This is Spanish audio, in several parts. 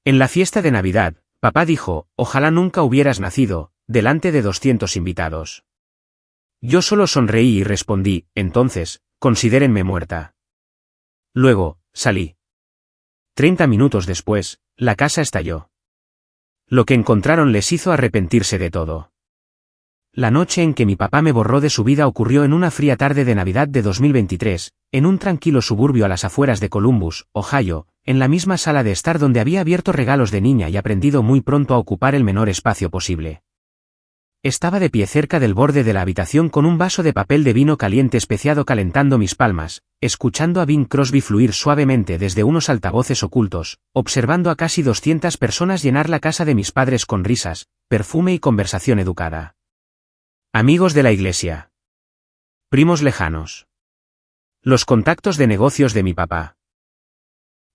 En la fiesta de Navidad, papá dijo, ojalá nunca hubieras nacido, delante de 200 invitados. Yo solo sonreí y respondí, entonces, considérenme muerta. Luego, salí. 30 minutos después, la casa estalló. Lo que encontraron les hizo arrepentirse de todo. La noche en que mi papá me borró de su vida ocurrió en una fría tarde de Navidad de 2023, en un tranquilo suburbio a las afueras de Columbus, Ohio, en la misma sala de estar donde había abierto regalos de niña y aprendido muy pronto a ocupar el menor espacio posible. Estaba de pie cerca del borde de la habitación con un vaso de papel de vino caliente especiado calentando mis palmas, escuchando a Bing Crosby fluir suavemente desde unos altavoces ocultos, observando a casi 200 personas llenar la casa de mis padres con risas, perfume y conversación educada. Amigos de la iglesia. Primos lejanos. Los contactos de negocios de mi papá.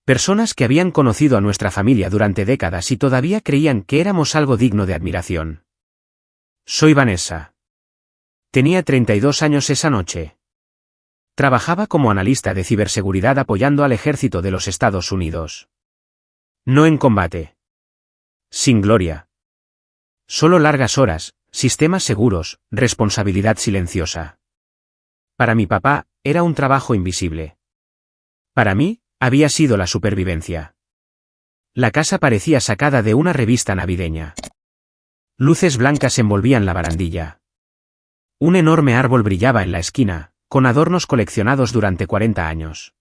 Personas que habían conocido a nuestra familia durante décadas y todavía creían que éramos algo digno de admiración. Soy Vanessa. Tenía 32 años esa noche. Trabajaba como analista de ciberseguridad apoyando al ejército de los Estados Unidos. No en combate. Sin gloria. Solo largas horas, sistemas seguros, responsabilidad silenciosa. Para mi papá, era un trabajo invisible. Para mí, había sido la supervivencia. La casa parecía sacada de una revista navideña. Luces blancas envolvían la barandilla. Un enorme árbol brillaba en la esquina, con adornos coleccionados durante 40 años.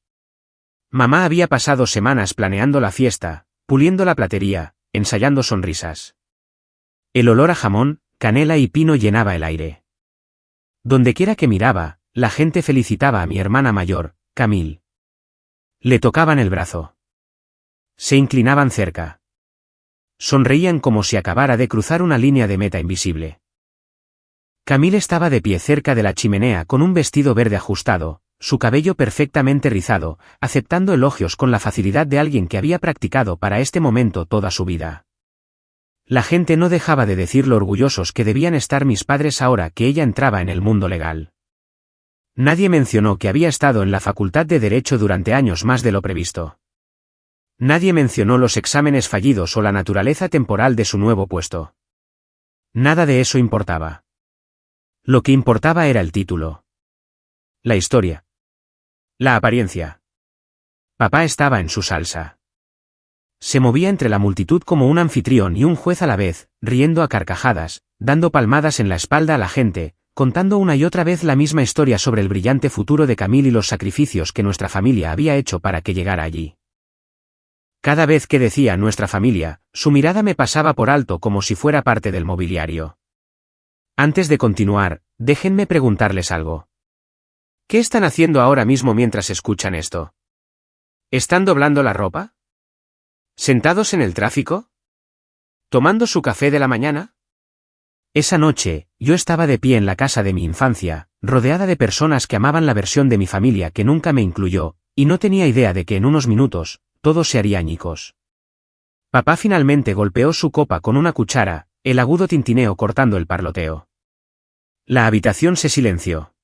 Mamá había pasado semanas planeando la fiesta, puliendo la platería, ensayando sonrisas. El olor a jamón, canela y pino llenaba el aire. Dondequiera que miraba, la gente felicitaba a mi hermana mayor, Camille. Le tocaban el brazo. Se inclinaban cerca. Sonreían como si acabara de cruzar una línea de meta invisible. Camille estaba de pie cerca de la chimenea con un vestido verde ajustado, su cabello perfectamente rizado, aceptando elogios con la facilidad de alguien que había practicado para este momento toda su vida. La gente no dejaba de decir lo orgullosos que debían estar mis padres ahora que ella entraba en el mundo legal. Nadie mencionó que había estado en la Facultad de Derecho durante años más de lo previsto. Nadie mencionó los exámenes fallidos o la naturaleza temporal de su nuevo puesto. Nada de eso importaba. Lo que importaba era el título. La historia. La apariencia. Papá estaba en su salsa. Se movía entre la multitud como un anfitrión y un juez a la vez, riendo a carcajadas, dando palmadas en la espalda a la gente, contando una y otra vez la misma historia sobre el brillante futuro de Camille y los sacrificios que nuestra familia había hecho para que llegara allí. Cada vez que decía nuestra familia, su mirada me pasaba por alto como si fuera parte del mobiliario. Antes de continuar, déjenme preguntarles algo. ¿Qué están haciendo ahora mismo mientras escuchan esto? ¿Están doblando la ropa? ¿Sentados en el tráfico? ¿Tomando su café de la mañana? Esa noche, yo estaba de pie en la casa de mi infancia, rodeada de personas que amaban la versión de mi familia que nunca me incluyó, y no tenía idea de que en unos minutos, todo se haría añicos. Papá finalmente golpeó su copa con una cuchara, el agudo tintineo cortando el parloteo. La habitación se silenció.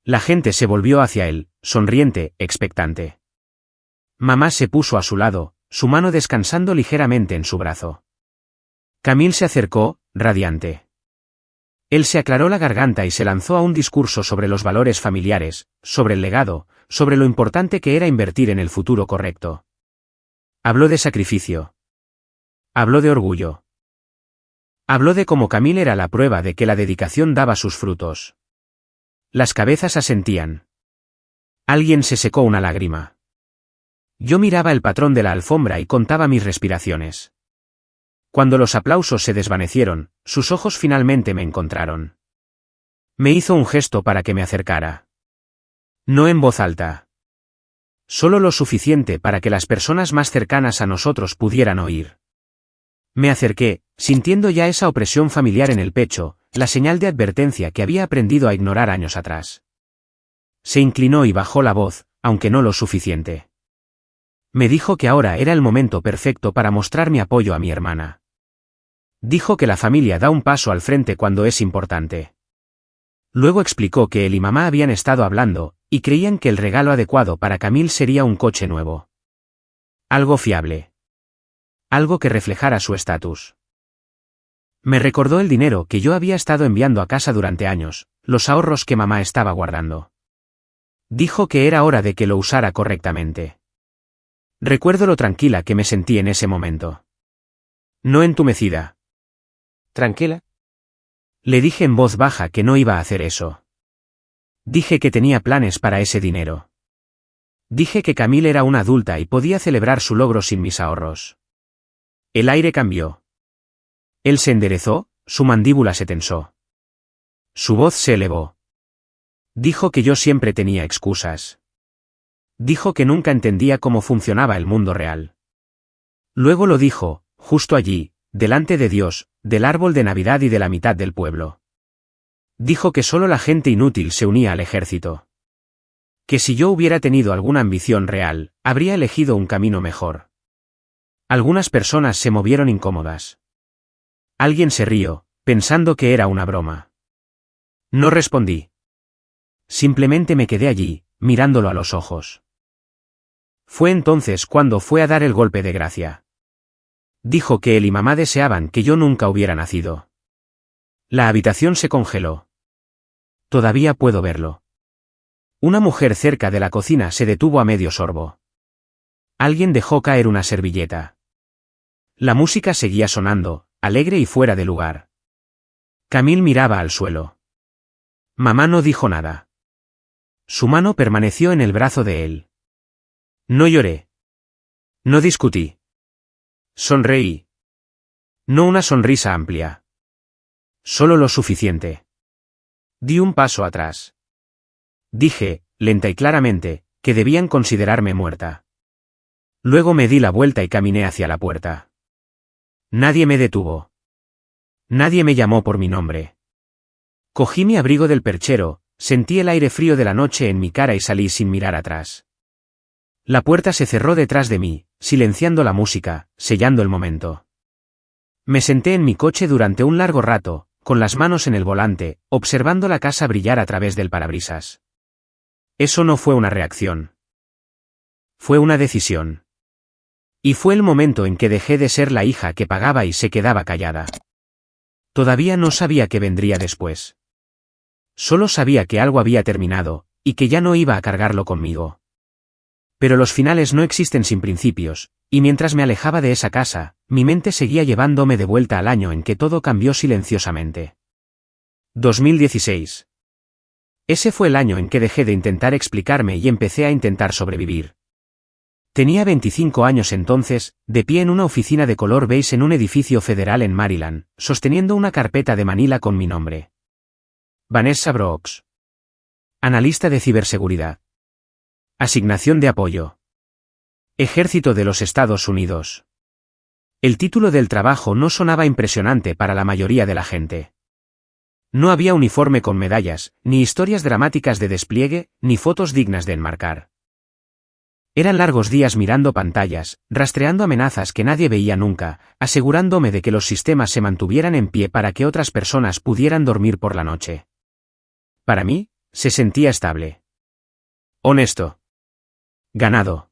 La gente se volvió hacia él, sonriente, expectante. Mamá se puso a su lado, su mano descansando ligeramente en su brazo. Camille se acercó, radiante. Él se aclaró la garganta y se lanzó a un discurso sobre los valores familiares, sobre el legado, sobre lo importante que era invertir en el futuro correcto. Habló de sacrificio. Habló de orgullo. Habló de cómo Camille era la prueba de que la dedicación daba sus frutos. Las cabezas asentían. Alguien se secó una lágrima. Yo miraba el patrón de la alfombra y contaba mis respiraciones. Cuando los aplausos se desvanecieron, sus ojos finalmente me encontraron. Me hizo un gesto para que me acercara. No en voz alta. Solo lo suficiente para que las personas más cercanas a nosotros pudieran oír. Me acerqué, sintiendo ya esa opresión familiar en el pecho, la señal de advertencia que había aprendido a ignorar años atrás. Se inclinó y bajó la voz, aunque no lo suficiente. Me dijo que ahora era el momento perfecto para mostrar mi apoyo a mi hermana. Dijo que la familia da un paso al frente cuando es importante. Luego explicó que él y mamá habían estado hablando, y creían que el regalo adecuado para Camille sería un coche nuevo. Algo fiable. algo que reflejara su estatus. Me recordó el dinero que yo había estado enviando a casa durante años, los ahorros que mamá estaba guardando. Dijo que era hora de que lo usara correctamente. Recuerdo lo tranquila que me sentí en ese momento. No entumecida. ¿Tranquila? Le dije en voz baja que no iba a hacer eso. Dije que tenía planes para ese dinero. Dije que Camille era una adulta y podía celebrar su logro sin mis ahorros. El aire cambió. Él se enderezó, su mandíbula se tensó. Su voz se elevó. Dijo que yo siempre tenía excusas. Dijo que nunca entendía cómo funcionaba el mundo real. Luego lo dijo, justo allí, delante de Dios, del árbol de Navidad y de la mitad del pueblo. Dijo que solo la gente inútil se unía al ejército. Que si yo hubiera tenido alguna ambición real, habría elegido un camino mejor. Algunas personas se movieron incómodas. Alguien se rió, pensando que era una broma. No respondí. Simplemente me quedé allí, mirándolo a los ojos. Fue entonces cuando fue a dar el golpe de gracia. Dijo que él y mamá deseaban que yo nunca hubiera nacido. La habitación se congeló. Todavía puedo verlo. Una mujer cerca de la cocina se detuvo a medio sorbo. Alguien dejó caer una servilleta. La música seguía sonando, alegre y fuera de lugar. Camille miraba al suelo. Mamá no dijo nada. Su mano permaneció en el brazo de él. No lloré. No discutí. Sonreí. No una sonrisa amplia. Solo lo suficiente. Di un paso atrás. Dije, lenta y claramente, que debían considerarme muerta. Luego me di la vuelta y caminé hacia la puerta. Nadie me detuvo. Nadie me llamó por mi nombre. Cogí mi abrigo del perchero, sentí el aire frío de la noche en mi cara y salí sin mirar atrás. La puerta se cerró detrás de mí, silenciando la música, sellando el momento. Me senté en mi coche durante un largo rato, con las manos en el volante, observando la casa brillar a través del parabrisas. Eso no fue una reacción. Fue una decisión. Y fue el momento en que dejé de ser la hija que pagaba y se quedaba callada. Todavía no sabía qué vendría después. Solo sabía que algo había terminado, y que ya no iba a cargarlo conmigo. Pero los finales no existen sin principios, y mientras me alejaba de esa casa, mi mente seguía llevándome de vuelta al año en que todo cambió silenciosamente. 2016. Ese fue el año en que dejé de intentar explicarme y empecé a intentar sobrevivir. Tenía 25 años entonces, de pie en una oficina de color beige en un edificio federal en Maryland, sosteniendo una carpeta de Manila con mi nombre. Vanessa Brooks. Analista de ciberseguridad. Asignación de apoyo. Ejército de los Estados Unidos. El título del trabajo no sonaba impresionante para la mayoría de la gente. No había uniforme con medallas, ni historias dramáticas de despliegue, ni fotos dignas de enmarcar. Eran largos días mirando pantallas, rastreando amenazas que nadie veía nunca, asegurándome de que los sistemas se mantuvieran en pie para que otras personas pudieran dormir por la noche. Para mí, se sentía estable. Honesto. Ganado.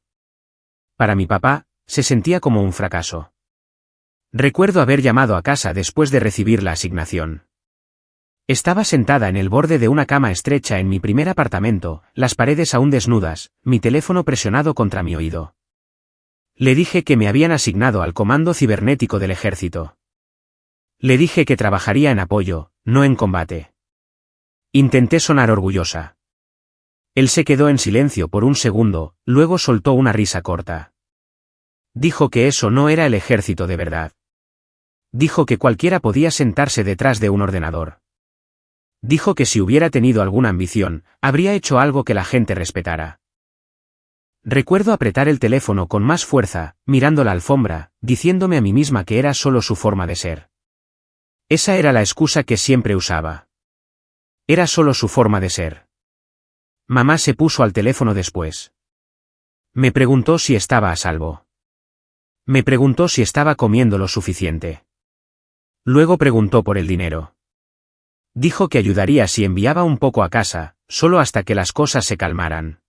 Para mi papá, se sentía como un fracaso. Recuerdo haber llamado a casa después de recibir la asignación. Estaba sentada en el borde de una cama estrecha en mi primer apartamento, las paredes aún desnudas, mi teléfono presionado contra mi oído. Le dije que me habían asignado al comando cibernético del ejército. Le dije que trabajaría en apoyo, no en combate. Intenté sonar orgullosa. Él se quedó en silencio por un segundo, luego soltó una risa corta. Dijo que eso no era el ejército de verdad. Dijo que cualquiera podía sentarse detrás de un ordenador. Dijo que si hubiera tenido alguna ambición, habría hecho algo que la gente respetara. Recuerdo apretar el teléfono con más fuerza, mirando la alfombra, diciéndome a mí misma que era solo su forma de ser. Esa era la excusa que siempre usaba. Era solo su forma de ser. Mamá se puso al teléfono después. Me preguntó si estaba a salvo. Me preguntó si estaba comiendo lo suficiente. Luego preguntó por el dinero. Dijo que ayudaría si enviaba un poco a casa, solo hasta que las cosas se calmaran.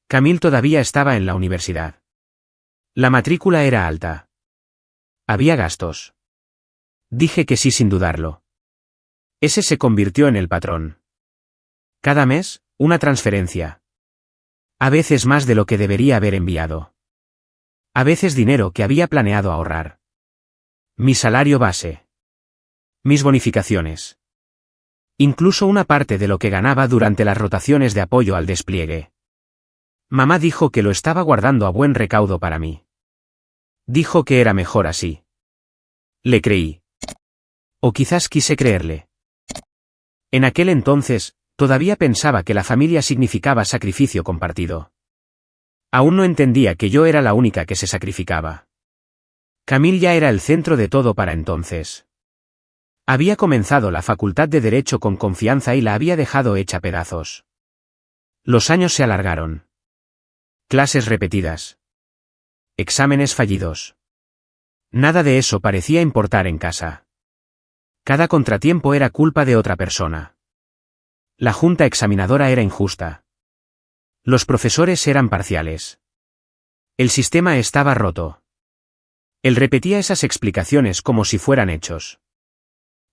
Camille todavía estaba en la universidad. La matrícula era alta. Había gastos. Dije que sí sin dudarlo. Ese se convirtió en el patrón. Cada mes, una transferencia. A veces más de lo que debería haber enviado. A veces dinero que había planeado ahorrar. Mi salario base. Mis bonificaciones. Incluso una parte de lo que ganaba durante las rotaciones de apoyo al despliegue. Mamá dijo que lo estaba guardando a buen recaudo para mí. Dijo que era mejor así. Le creí. O quizás quise creerle. En aquel entonces, todavía pensaba que la familia significaba sacrificio compartido. Aún no entendía que yo era la única que se sacrificaba. Camille ya era el centro de todo para entonces. Había comenzado la facultad de Derecho con confianza y la había dejado hecha pedazos. Los años se alargaron. Clases repetidas. Exámenes fallidos. Nada de eso parecía importar en casa. Cada contratiempo era culpa de otra persona. La junta examinadora era injusta. Los profesores eran parciales. El sistema estaba roto. Él repetía esas explicaciones como si fueran hechos.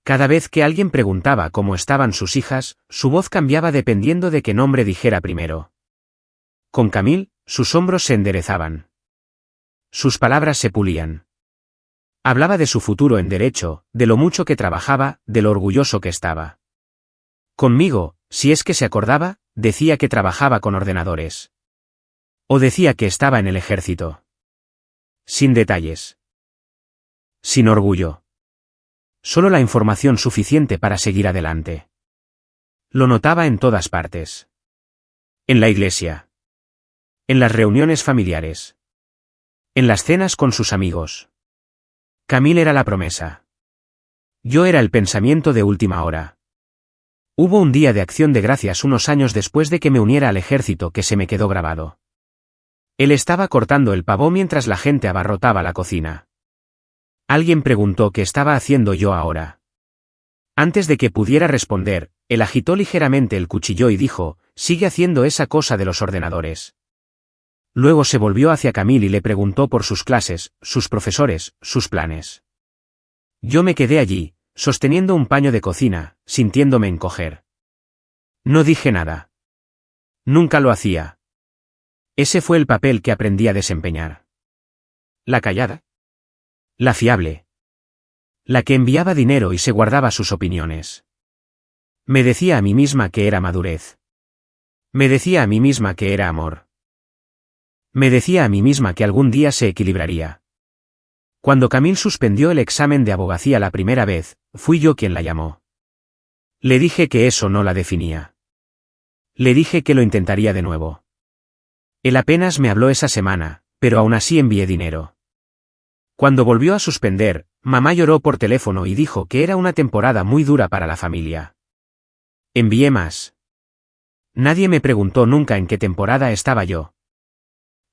Cada vez que alguien preguntaba cómo estaban sus hijas, su voz cambiaba dependiendo de qué nombre dijera primero. Con Camille, sus hombros se enderezaban. Sus palabras se pulían. Hablaba de su futuro en derecho, de lo mucho que trabajaba, de lo orgulloso que estaba. Conmigo, si es que se acordaba, decía que trabajaba con ordenadores. O decía que estaba en el ejército. Sin detalles. Sin orgullo. Solo la información suficiente para seguir adelante. Lo notaba en todas partes. En la iglesia. En las reuniones familiares. En las cenas con sus amigos. Camille era la promesa. Yo era el pensamiento de última hora. Hubo un día de acción de gracias unos años después de que me uniera al ejército que se me quedó grabado. Él estaba cortando el pavó mientras la gente abarrotaba la cocina. Alguien preguntó qué estaba haciendo yo ahora. Antes de que pudiera responder, él agitó ligeramente el cuchillo y dijo, sigue haciendo esa cosa de los ordenadores. Luego se volvió hacia Camille y le preguntó por sus clases, sus profesores, sus planes. Yo me quedé allí, sosteniendo un paño de cocina, sintiéndome encoger. No dije nada. Nunca lo hacía. Ese fue el papel que aprendí a desempeñar. La callada. La fiable. La que enviaba dinero y se guardaba sus opiniones. Me decía a mí misma que era madurez. Me decía a mí misma que era amor. Me decía a mí misma que algún día se equilibraría. Cuando Camille suspendió el examen de abogacía la primera vez, fui yo quien la llamó. Le dije que eso no la definía. Le dije que lo intentaría de nuevo. Él apenas me habló esa semana, pero aún así envié dinero. Cuando volvió a suspender, mamá lloró por teléfono y dijo que era una temporada muy dura para la familia. Envié más. Nadie me preguntó nunca en qué temporada estaba yo.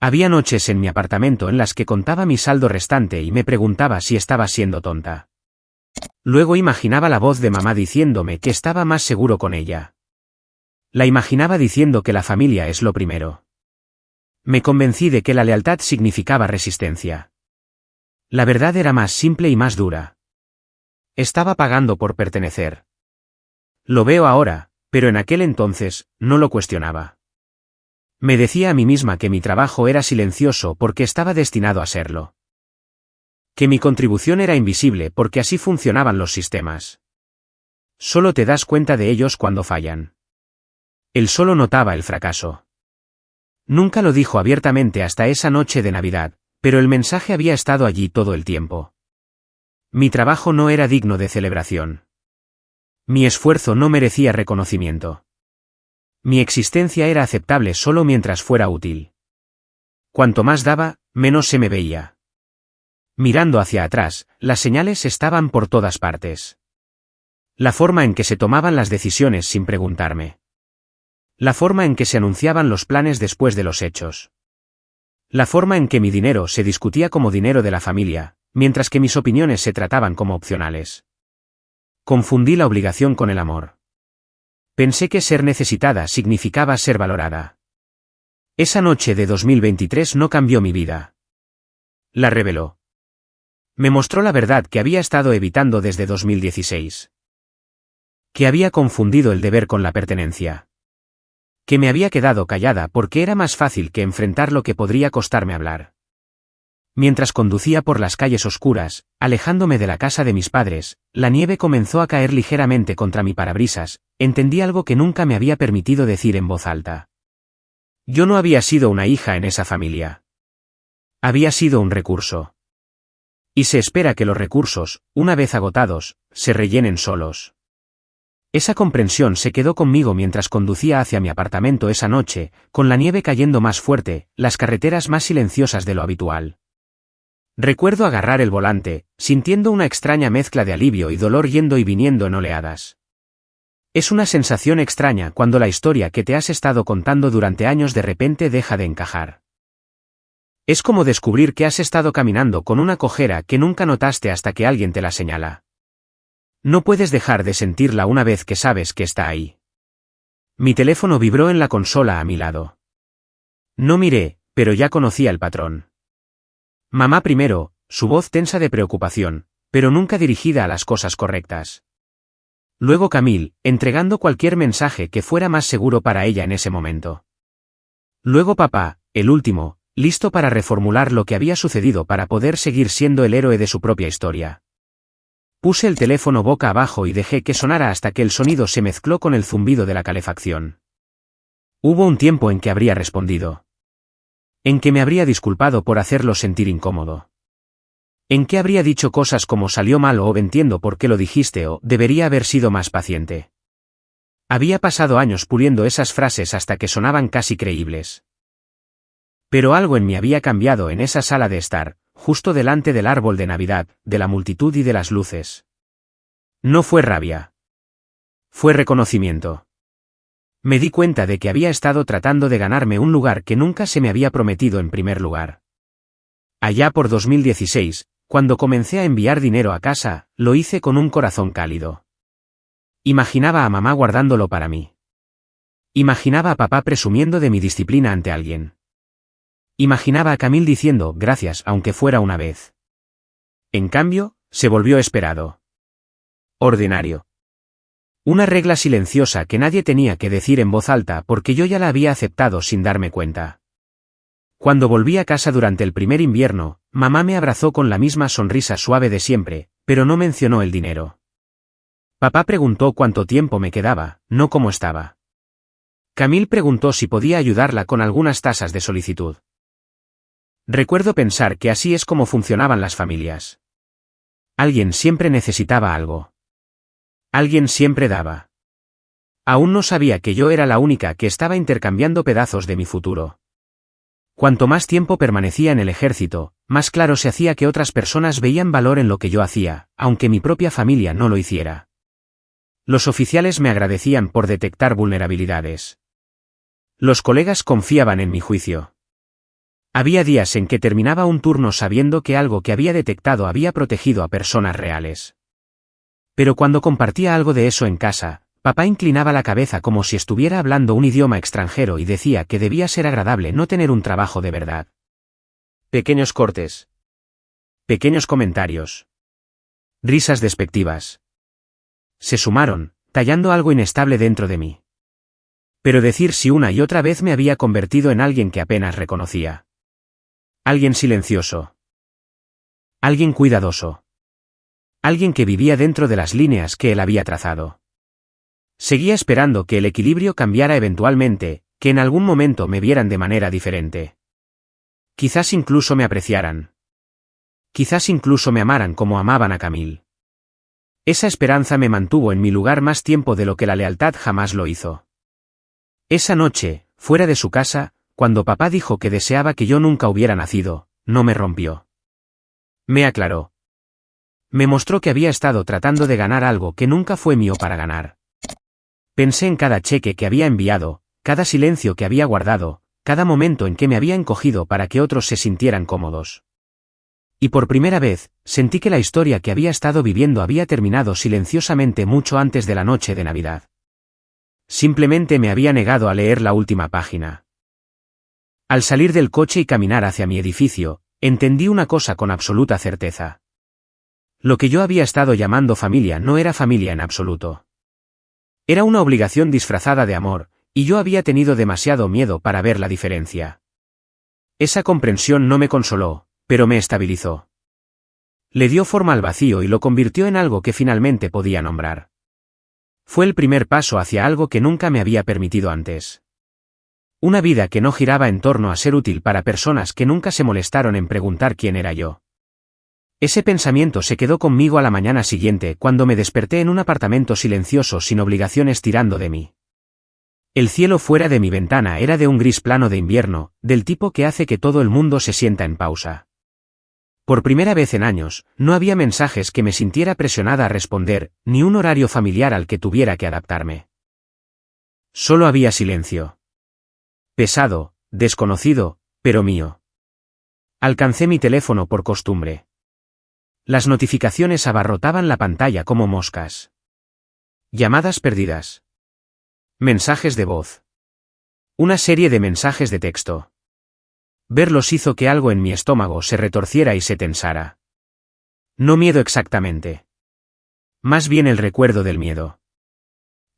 Había noches en mi apartamento en las que contaba mi saldo restante y me preguntaba si estaba siendo tonta. Luego imaginaba la voz de mamá diciéndome que estaba más seguro con ella. La imaginaba diciendo que la familia es lo primero. Me convencí de que la lealtad significaba resistencia. La verdad era más simple y más dura. Estaba pagando por pertenecer. Lo veo ahora, pero en aquel entonces, no lo cuestionaba. Me decía a mí misma que mi trabajo era silencioso porque estaba destinado a serlo. Que mi contribución era invisible porque así funcionaban los sistemas. Solo te das cuenta de ellos cuando fallan. Él solo notaba el fracaso. Nunca lo dijo abiertamente hasta esa noche de Navidad, pero el mensaje había estado allí todo el tiempo. Mi trabajo no era digno de celebración. Mi esfuerzo no merecía reconocimiento. Mi existencia era aceptable solo mientras fuera útil. Cuanto más daba, menos se me veía. Mirando hacia atrás, las señales estaban por todas partes. La forma en que se tomaban las decisiones sin preguntarme. La forma en que se anunciaban los planes después de los hechos. La forma en que mi dinero se discutía como dinero de la familia, mientras que mis opiniones se trataban como opcionales. Confundí la obligación con el amor. Pensé que ser necesitada significaba ser valorada. Esa noche de 2023 no cambió mi vida. La reveló. Me mostró la verdad que había estado evitando desde 2016. Que había confundido el deber con la pertenencia. Que me había quedado callada porque era más fácil que enfrentar lo que podría costarme hablar. Mientras conducía por las calles oscuras, alejándome de la casa de mis padres, la nieve comenzó a caer ligeramente contra mi parabrisas. Entendí algo que nunca me había permitido decir en voz alta. Yo no había sido una hija en esa familia. Había sido un recurso. Y se espera que los recursos, una vez agotados, se rellenen solos. Esa comprensión se quedó conmigo mientras conducía hacia mi apartamento esa noche, con la nieve cayendo más fuerte, las carreteras más silenciosas de lo habitual. Recuerdo agarrar el volante, sintiendo una extraña mezcla de alivio y dolor yendo y viniendo en oleadas. Es una sensación extraña cuando la historia que te has estado contando durante años de repente deja de encajar. Es como descubrir que has estado caminando con una cojera que nunca notaste hasta que alguien te la señala. No puedes dejar de sentirla una vez que sabes que está ahí. Mi teléfono vibró en la consola a mi lado. No miré, pero ya conocía el patrón. Mamá primero, su voz tensa de preocupación, pero nunca dirigida a las cosas correctas. Luego Camille, entregando cualquier mensaje que fuera más seguro para ella en ese momento. Luego papá, el último, listo para reformular lo que había sucedido para poder seguir siendo el héroe de su propia historia. Puse el teléfono boca abajo y dejé que sonara hasta que el sonido se mezcló con el zumbido de la calefacción. Hubo un tiempo en que habría respondido. En que me habría disculpado por hacerlo sentir incómodo. En que habría dicho cosas como salió mal o entiendo por qué lo dijiste o debería haber sido más paciente. Había pasado años puliendo esas frases hasta que sonaban casi creíbles. Pero algo en mí había cambiado en esa sala de estar, justo delante del árbol de Navidad, de la multitud y de las luces. No fue rabia. Fue reconocimiento. Me di cuenta de que había estado tratando de ganarme un lugar que nunca se me había prometido en primer lugar. Allá por 2016, cuando comencé a enviar dinero a casa, lo hice con un corazón cálido. Imaginaba a mamá guardándolo para mí. Imaginaba a papá presumiendo de mi disciplina ante alguien. Imaginaba a Camille diciendo gracias aunque fuera una vez. En cambio, se volvió esperado. Ordinario. Una regla silenciosa que nadie tenía que decir en voz alta porque yo ya la había aceptado sin darme cuenta. Cuando volví a casa durante el primer invierno, mamá me abrazó con la misma sonrisa suave de siempre, pero no mencionó el dinero. Papá preguntó cuánto tiempo me quedaba, no cómo estaba. Camille preguntó si podía ayudarla con algunas tasas de solicitud. Recuerdo pensar que así es como funcionaban las familias. Alguien siempre necesitaba algo. Alguien siempre daba. Aún no sabía que yo era la única que estaba intercambiando pedazos de mi futuro. Cuanto más tiempo permanecía en el ejército, más claro se hacía que otras personas veían valor en lo que yo hacía, aunque mi propia familia no lo hiciera. Los oficiales me agradecían por detectar vulnerabilidades. Los colegas confiaban en mi juicio. Había días en que terminaba un turno sabiendo que algo que había detectado había protegido a personas reales. Pero cuando compartía algo de eso en casa, papá inclinaba la cabeza como si estuviera hablando un idioma extranjero y decía que debía ser agradable no tener un trabajo de verdad. Pequeños cortes. Pequeños comentarios. Risas despectivas. Se sumaron, tallando algo inestable dentro de mí. Pero decir si una y otra vez me había convertido en alguien que apenas reconocía. Alguien silencioso. Alguien cuidadoso. Alguien que vivía dentro de las líneas que él había trazado. Seguía esperando que el equilibrio cambiara eventualmente, que en algún momento me vieran de manera diferente. Quizás incluso me apreciaran. Quizás incluso me amaran como amaban a Camille. Esa esperanza me mantuvo en mi lugar más tiempo de lo que la lealtad jamás lo hizo. Esa noche, fuera de su casa, cuando papá dijo que deseaba que yo nunca hubiera nacido, no me rompió. Me aclaró. Me mostró que había estado tratando de ganar algo que nunca fue mío para ganar. Pensé en cada cheque que había enviado, cada silencio que había guardado, cada momento en que me había encogido para que otros se sintieran cómodos. Y por primera vez, sentí que la historia que había estado viviendo había terminado silenciosamente mucho antes de la noche de Navidad. Simplemente me había negado a leer la última página. Al salir del coche y caminar hacia mi edificio, entendí una cosa con absoluta certeza. Lo que yo había estado llamando familia no era familia en absoluto. Era una obligación disfrazada de amor, y yo había tenido demasiado miedo para ver la diferencia. Esa comprensión no me consoló, pero me estabilizó. Le dio forma al vacío y lo convirtió en algo que finalmente podía nombrar. Fue el primer paso hacia algo que nunca me había permitido antes. Una vida que no giraba en torno a ser útil para personas que nunca se molestaron en preguntar quién era yo. Ese pensamiento se quedó conmigo a la mañana siguiente cuando me desperté en un apartamento silencioso sin obligaciones tirando de mí. El cielo fuera de mi ventana era de un gris plano de invierno, del tipo que hace que todo el mundo se sienta en pausa. Por primera vez en años, no había mensajes que me sintiera presionada a responder, ni un horario familiar al que tuviera que adaptarme. Solo había silencio. Pesado, desconocido, pero mío. Alcancé mi teléfono por costumbre. Las notificaciones abarrotaban la pantalla como moscas. Llamadas perdidas. Mensajes de voz. Una serie de mensajes de texto. Verlos hizo que algo en mi estómago se retorciera y se tensara. No miedo exactamente. Más bien el recuerdo del miedo.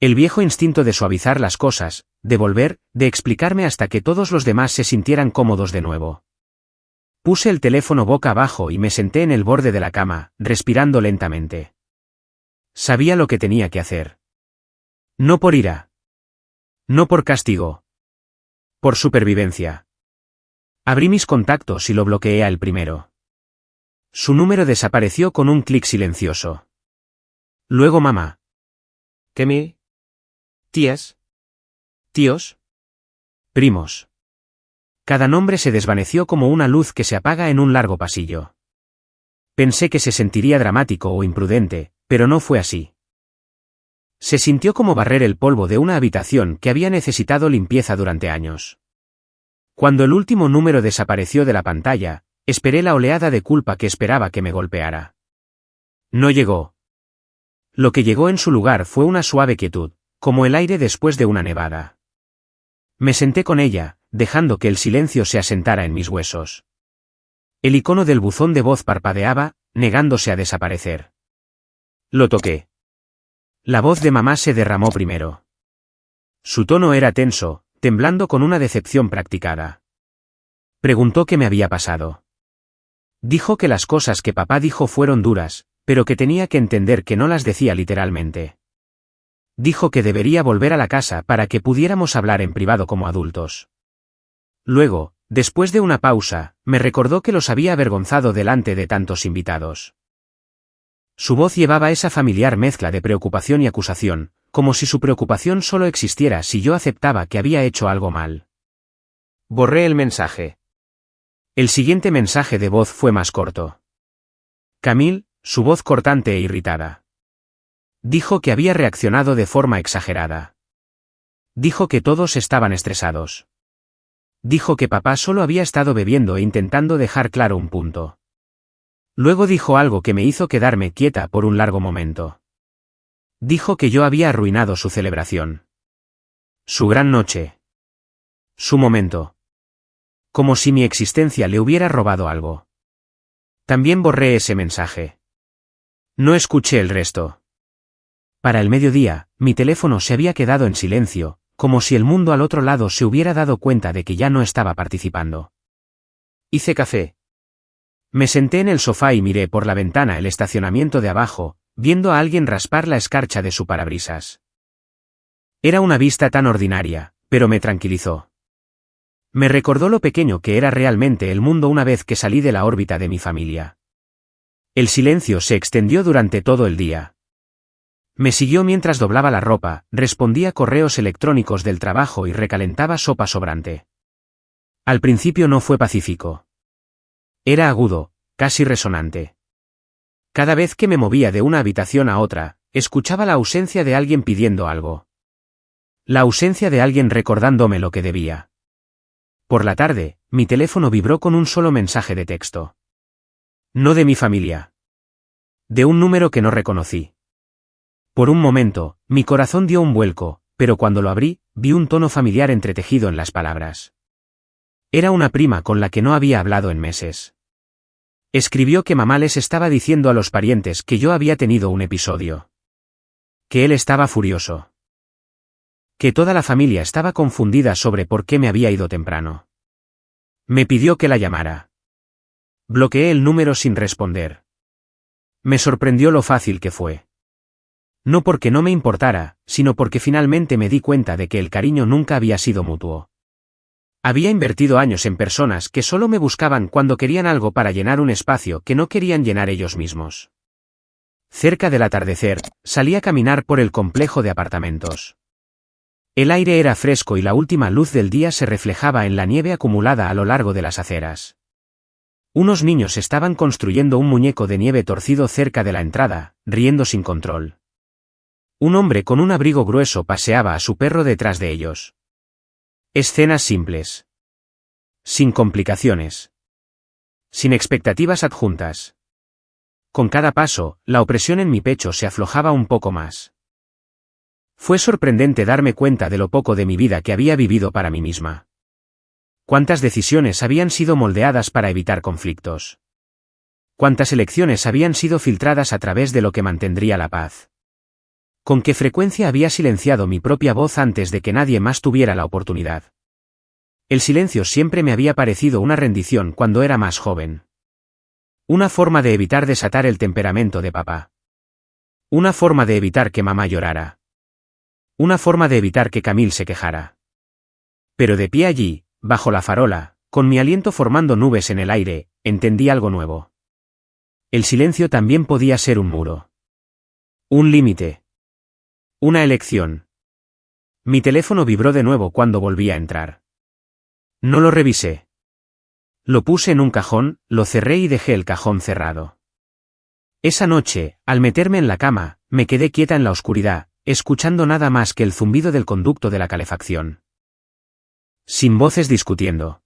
El viejo instinto de suavizar las cosas, de volver, de explicarme hasta que todos los demás se sintieran cómodos de nuevo. Puse el teléfono boca abajo y me senté en el borde de la cama, respirando lentamente. Sabía lo que tenía que hacer. No por ira. No por castigo. Por supervivencia. Abrí mis contactos y lo bloqueé al primero. Su número desapareció con un clic silencioso. Luego mamá. ¿Qué me? ¿Tías? ¿Tíos? Primos. Cada nombre se desvaneció como una luz que se apaga en un largo pasillo. Pensé que se sentiría dramático o imprudente, pero no fue así. Se sintió como barrer el polvo de una habitación que había necesitado limpieza durante años. Cuando el último número desapareció de la pantalla, esperé la oleada de culpa que esperaba que me golpeara. No llegó. Lo que llegó en su lugar fue una suave quietud, como el aire después de una nevada. Me senté con ella, dejando que el silencio se asentara en mis huesos. El icono del buzón de voz parpadeaba, negándose a desaparecer. Lo toqué. La voz de mamá se derramó primero. Su tono era tenso, temblando con una decepción practicada. Preguntó qué me había pasado. Dijo que las cosas que papá dijo fueron duras, pero que tenía que entender que no las decía literalmente. Dijo que debería volver a la casa para que pudiéramos hablar en privado como adultos. Luego, después de una pausa, me recordó que los había avergonzado delante de tantos invitados. Su voz llevaba esa familiar mezcla de preocupación y acusación, como si su preocupación solo existiera si yo aceptaba que había hecho algo mal. Borré el mensaje. El siguiente mensaje de voz fue más corto. Camille, su voz cortante e irritada. Dijo que había reaccionado de forma exagerada. Dijo que todos estaban estresados. Dijo que papá solo había estado bebiendo e intentando dejar claro un punto. Luego dijo algo que me hizo quedarme quieta por un largo momento. Dijo que yo había arruinado su celebración. Su gran noche. Su momento. Como si mi existencia le hubiera robado algo. También borré ese mensaje. No escuché el resto. Para el mediodía, mi teléfono se había quedado en silencio, como si el mundo al otro lado se hubiera dado cuenta de que ya no estaba participando. Hice café. Me senté en el sofá y miré por la ventana el estacionamiento de abajo, viendo a alguien raspar la escarcha de su parabrisas. Era una vista tan ordinaria, pero me tranquilizó. Me recordó lo pequeño que era realmente el mundo una vez que salí de la órbita de mi familia. El silencio se extendió durante todo el día. Me siguió mientras doblaba la ropa, respondía correos electrónicos del trabajo y recalentaba sopa sobrante. Al principio no fue pacífico. Era agudo, casi resonante. Cada vez que me movía de una habitación a otra, escuchaba la ausencia de alguien pidiendo algo. La ausencia de alguien recordándome lo que debía. Por la tarde, mi teléfono vibró con un solo mensaje de texto. No de mi familia. De un número que no reconocí. Por un momento, mi corazón dio un vuelco, pero cuando lo abrí, vi un tono familiar entretejido en las palabras. Era una prima con la que no había hablado en meses. Escribió que mamá les estaba diciendo a los parientes que yo había tenido un episodio. Que él estaba furioso. Que toda la familia estaba confundida sobre por qué me había ido temprano. Me pidió que la llamara. Bloqueé el número sin responder. Me sorprendió lo fácil que fue. No porque no me importara, sino porque finalmente me di cuenta de que el cariño nunca había sido mutuo. Había invertido años en personas que solo me buscaban cuando querían algo para llenar un espacio que no querían llenar ellos mismos. Cerca del atardecer, salí a caminar por el complejo de apartamentos. El aire era fresco y la última luz del día se reflejaba en la nieve acumulada a lo largo de las aceras. Unos niños estaban construyendo un muñeco de nieve torcido cerca de la entrada, riendo sin control. Un hombre con un abrigo grueso paseaba a su perro detrás de ellos. Escenas simples. Sin complicaciones. Sin expectativas adjuntas. Con cada paso, la opresión en mi pecho se aflojaba un poco más. Fue sorprendente darme cuenta de lo poco de mi vida que había vivido para mí misma. Cuántas decisiones habían sido moldeadas para evitar conflictos. Cuántas elecciones habían sido filtradas a través de lo que mantendría la paz. Con qué frecuencia había silenciado mi propia voz antes de que nadie más tuviera la oportunidad. El silencio siempre me había parecido una rendición cuando era más joven. Una forma de evitar desatar el temperamento de papá. Una forma de evitar que mamá llorara. Una forma de evitar que Camille se quejara. Pero de pie allí, bajo la farola, con mi aliento formando nubes en el aire, entendí algo nuevo. El silencio también podía ser un muro. Un límite. Una elección. Mi teléfono vibró de nuevo cuando volví a entrar. No lo revisé. Lo puse en un cajón, lo cerré y dejé el cajón cerrado. Esa noche, al meterme en la cama, me quedé quieta en la oscuridad, escuchando nada más que el zumbido del conducto de la calefacción. Sin voces discutiendo.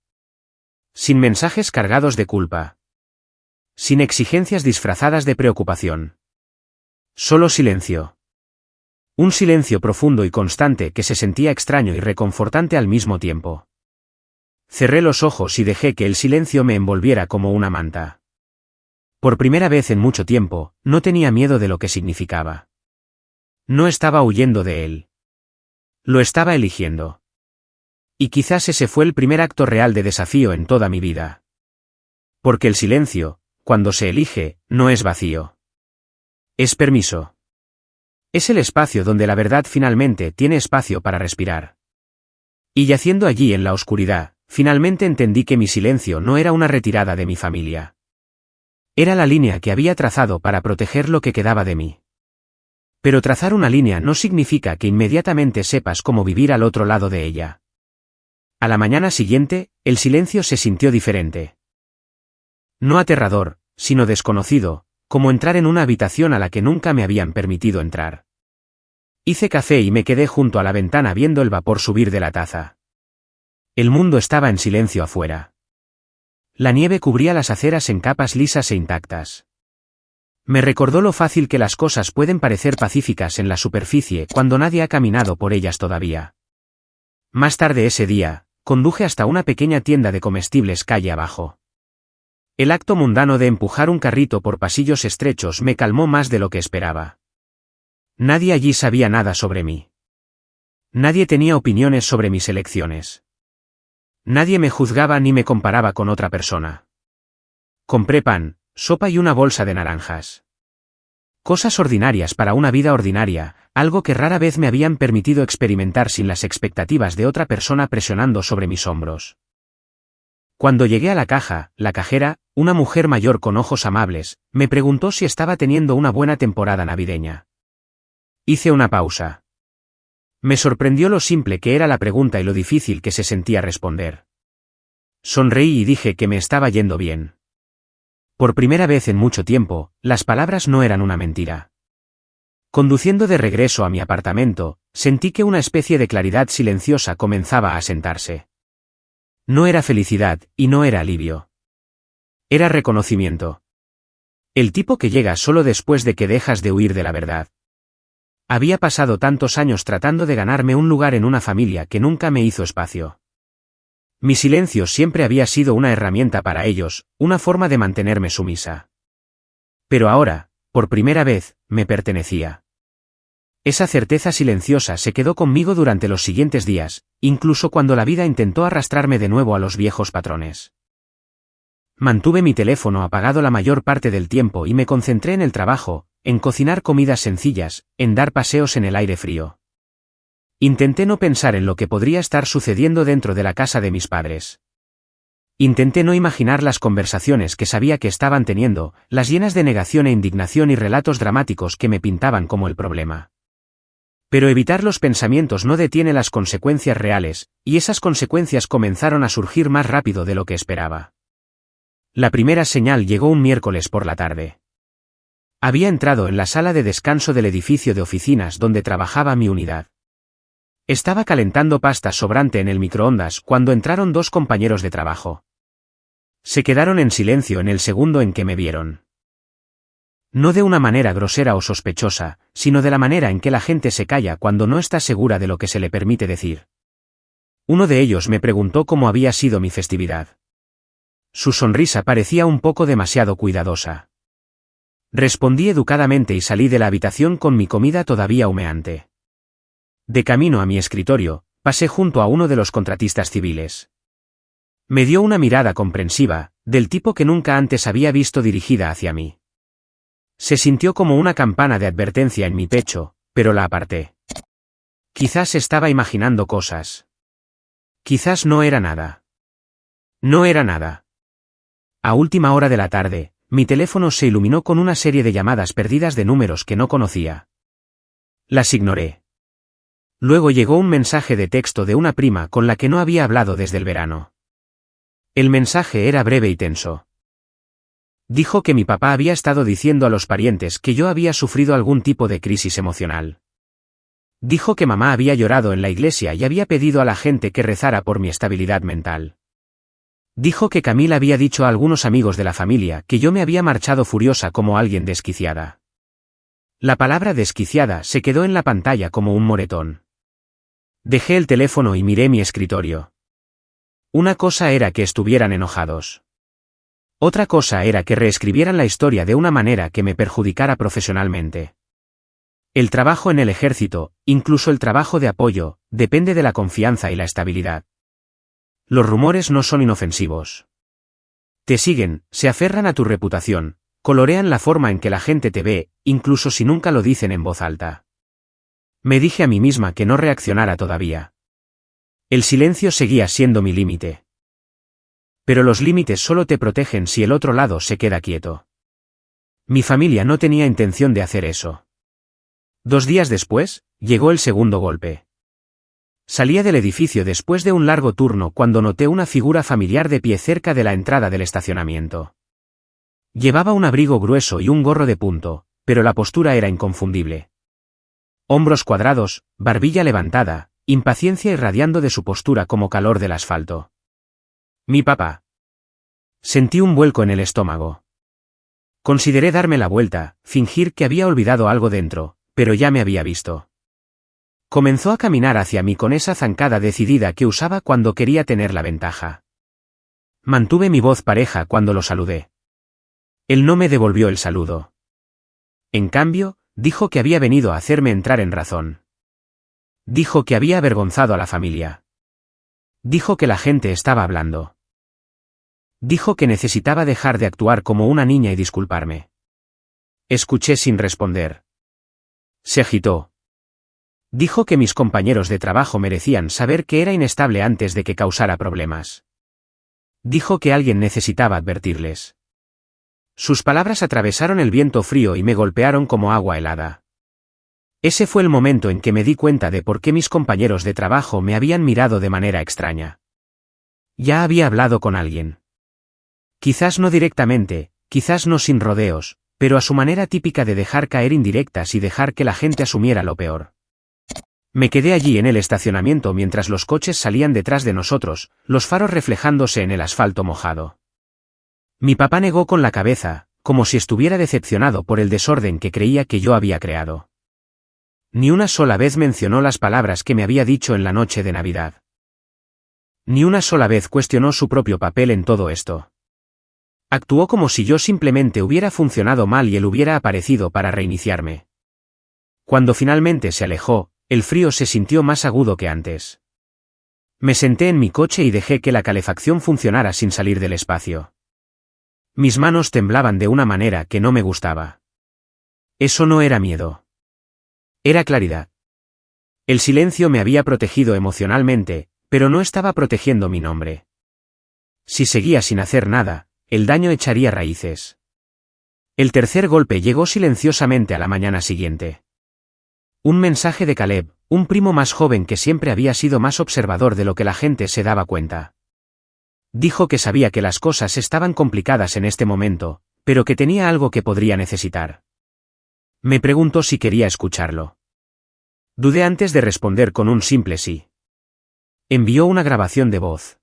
Sin mensajes cargados de culpa. Sin exigencias disfrazadas de preocupación. Solo silencio. Un silencio profundo y constante que se sentía extraño y reconfortante al mismo tiempo. Cerré los ojos y dejé que el silencio me envolviera como una manta. Por primera vez en mucho tiempo, no tenía miedo de lo que significaba. No estaba huyendo de él. Lo estaba eligiendo. Y quizás ese fue el primer acto real de desafío en toda mi vida. Porque el silencio, cuando se elige, no es vacío. Es permiso. Es el espacio donde la verdad finalmente tiene espacio para respirar. Y yaciendo allí en la oscuridad, finalmente entendí que mi silencio no era una retirada de mi familia. Era la línea que había trazado para proteger lo que quedaba de mí. Pero trazar una línea no significa que inmediatamente sepas cómo vivir al otro lado de ella. A la mañana siguiente, el silencio se sintió diferente. No aterrador, sino desconocido, como entrar en una habitación a la que nunca me habían permitido entrar. Hice café y me quedé junto a la ventana viendo el vapor subir de la taza. El mundo estaba en silencio afuera. La nieve cubría las aceras en capas lisas e intactas. Me recordó lo fácil que las cosas pueden parecer pacíficas en la superficie cuando nadie ha caminado por ellas todavía. Más tarde ese día, conduje hasta una pequeña tienda de comestibles calle abajo. El acto mundano de empujar un carrito por pasillos estrechos me calmó más de lo que esperaba. Nadie allí sabía nada sobre mí. Nadie tenía opiniones sobre mis elecciones. Nadie me juzgaba ni me comparaba con otra persona. Compré pan, sopa y una bolsa de naranjas. Cosas ordinarias para una vida ordinaria, algo que rara vez me habían permitido experimentar sin las expectativas de otra persona presionando sobre mis hombros. Cuando llegué a la caja, la cajera, una mujer mayor con ojos amables, me preguntó si estaba teniendo una buena temporada navideña. Hice una pausa. Me sorprendió lo simple que era la pregunta y lo difícil que se sentía responder. Sonreí y dije que me estaba yendo bien. Por primera vez en mucho tiempo, las palabras no eran una mentira. Conduciendo de regreso a mi apartamento, sentí que una especie de claridad silenciosa comenzaba a asentarse. No era felicidad, y no era alivio. Era reconocimiento. El tipo que llega solo después de que dejas de huir de la verdad. Había pasado tantos años tratando de ganarme un lugar en una familia que nunca me hizo espacio. Mi silencio siempre había sido una herramienta para ellos, una forma de mantenerme sumisa. Pero ahora, por primera vez, me pertenecía. Esa certeza silenciosa se quedó conmigo durante los siguientes días, incluso cuando la vida intentó arrastrarme de nuevo a los viejos patrones. Mantuve mi teléfono apagado la mayor parte del tiempo y me concentré en el trabajo, en cocinar comidas sencillas, en dar paseos en el aire frío. Intenté no pensar en lo que podría estar sucediendo dentro de la casa de mis padres. Intenté no imaginar las conversaciones que sabía que estaban teniendo, las llenas de negación e indignación y relatos dramáticos que me pintaban como el problema. Pero evitar los pensamientos no detiene las consecuencias reales, y esas consecuencias comenzaron a surgir más rápido de lo que esperaba. La primera señal llegó un miércoles por la tarde. Había entrado en la sala de descanso del edificio de oficinas donde trabajaba mi unidad. Estaba calentando pasta sobrante en el microondas cuando entraron dos compañeros de trabajo. Se quedaron en silencio en el segundo en que me vieron. No de una manera grosera o sospechosa, sino de la manera en que la gente se calla cuando no está segura de lo que se le permite decir. Uno de ellos me preguntó cómo había sido mi festividad. Su sonrisa parecía un poco demasiado cuidadosa. Respondí educadamente y salí de la habitación con mi comida todavía humeante. De camino a mi escritorio, pasé junto a uno de los contratistas civiles. Me dio una mirada comprensiva, del tipo que nunca antes había visto dirigida hacia mí. Se sintió como una campana de advertencia en mi pecho, pero la aparté. Quizás estaba imaginando cosas. Quizás no era nada. No era nada. A última hora de la tarde, mi teléfono se iluminó con una serie de llamadas perdidas de números que no conocía. Las ignoré. Luego llegó un mensaje de texto de una prima con la que no había hablado desde el verano. El mensaje era breve y tenso. Dijo que mi papá había estado diciendo a los parientes que yo había sufrido algún tipo de crisis emocional. Dijo que mamá había llorado en la iglesia y había pedido a la gente que rezara por mi estabilidad mental. Dijo que Camila había dicho a algunos amigos de la familia que yo me había marchado furiosa como alguien desquiciada. La palabra desquiciada se quedó en la pantalla como un moretón. Dejé el teléfono y miré mi escritorio. Una cosa era que estuvieran enojados. Otra cosa era que reescribieran la historia de una manera que me perjudicara profesionalmente. El trabajo en el ejército, incluso el trabajo de apoyo, depende de la confianza y la estabilidad. Los rumores no son inofensivos. Te siguen, se aferran a tu reputación, colorean la forma en que la gente te ve, incluso si nunca lo dicen en voz alta. Me dije a mí misma que no reaccionara todavía. El silencio seguía siendo mi límite. Pero los límites solo te protegen si el otro lado se queda quieto. Mi familia no tenía intención de hacer eso. 2 días después, llegó el segundo golpe. Salía del edificio después de un largo turno cuando noté una figura familiar de pie cerca de la entrada del estacionamiento. Llevaba un abrigo grueso y un gorro de punto, pero la postura era inconfundible. Hombros cuadrados, barbilla levantada, impaciencia irradiando de su postura como calor del asfalto. Mi papá. Sentí un vuelco en el estómago. Consideré darme la vuelta, fingir que había olvidado algo dentro, pero ya me había visto. Comenzó a caminar hacia mí con esa zancada decidida que usaba cuando quería tener la ventaja. Mantuve mi voz pareja cuando lo saludé. Él no me devolvió el saludo. En cambio, dijo que había venido a hacerme entrar en razón. Dijo que había avergonzado a la familia. Dijo que la gente estaba hablando. Dijo que necesitaba dejar de actuar como una niña y disculparme. Escuché sin responder. Se agitó. Dijo que mis compañeros de trabajo merecían saber que era inestable antes de que causara problemas. Dijo que alguien necesitaba advertirles. Sus palabras atravesaron el viento frío y me golpearon como agua helada. Ese fue el momento en que me di cuenta de por qué mis compañeros de trabajo me habían mirado de manera extraña. Ya había hablado con alguien. Quizás no directamente, quizás no sin rodeos, pero a su manera típica de dejar caer indirectas y dejar que la gente asumiera lo peor. Me quedé allí en el estacionamiento mientras los coches salían detrás de nosotros, los faros reflejándose en el asfalto mojado. Mi papá negó con la cabeza, como si estuviera decepcionado por el desorden que creía que yo había creado. Ni una sola vez mencionó las palabras que me había dicho en la noche de Navidad. Ni una sola vez cuestionó su propio papel en todo esto. Actuó como si yo simplemente hubiera funcionado mal y él hubiera aparecido para reiniciarme. Cuando finalmente se alejó, el frío se sintió más agudo que antes. Me senté en mi coche y dejé que la calefacción funcionara sin salir del espacio. Mis manos temblaban de una manera que no me gustaba. Eso no era miedo. Era claridad. El silencio me había protegido emocionalmente, pero no estaba protegiendo mi nombre. Si seguía sin hacer nada, el daño echaría raíces. El tercer golpe llegó silenciosamente a la mañana siguiente. Un mensaje de Caleb, un primo más joven que siempre había sido más observador de lo que la gente se daba cuenta. Dijo que sabía que las cosas estaban complicadas en este momento, pero que tenía algo que podría necesitar. Me preguntó si quería escucharlo. Dudé antes de responder con un simple sí. Envió una grabación de voz.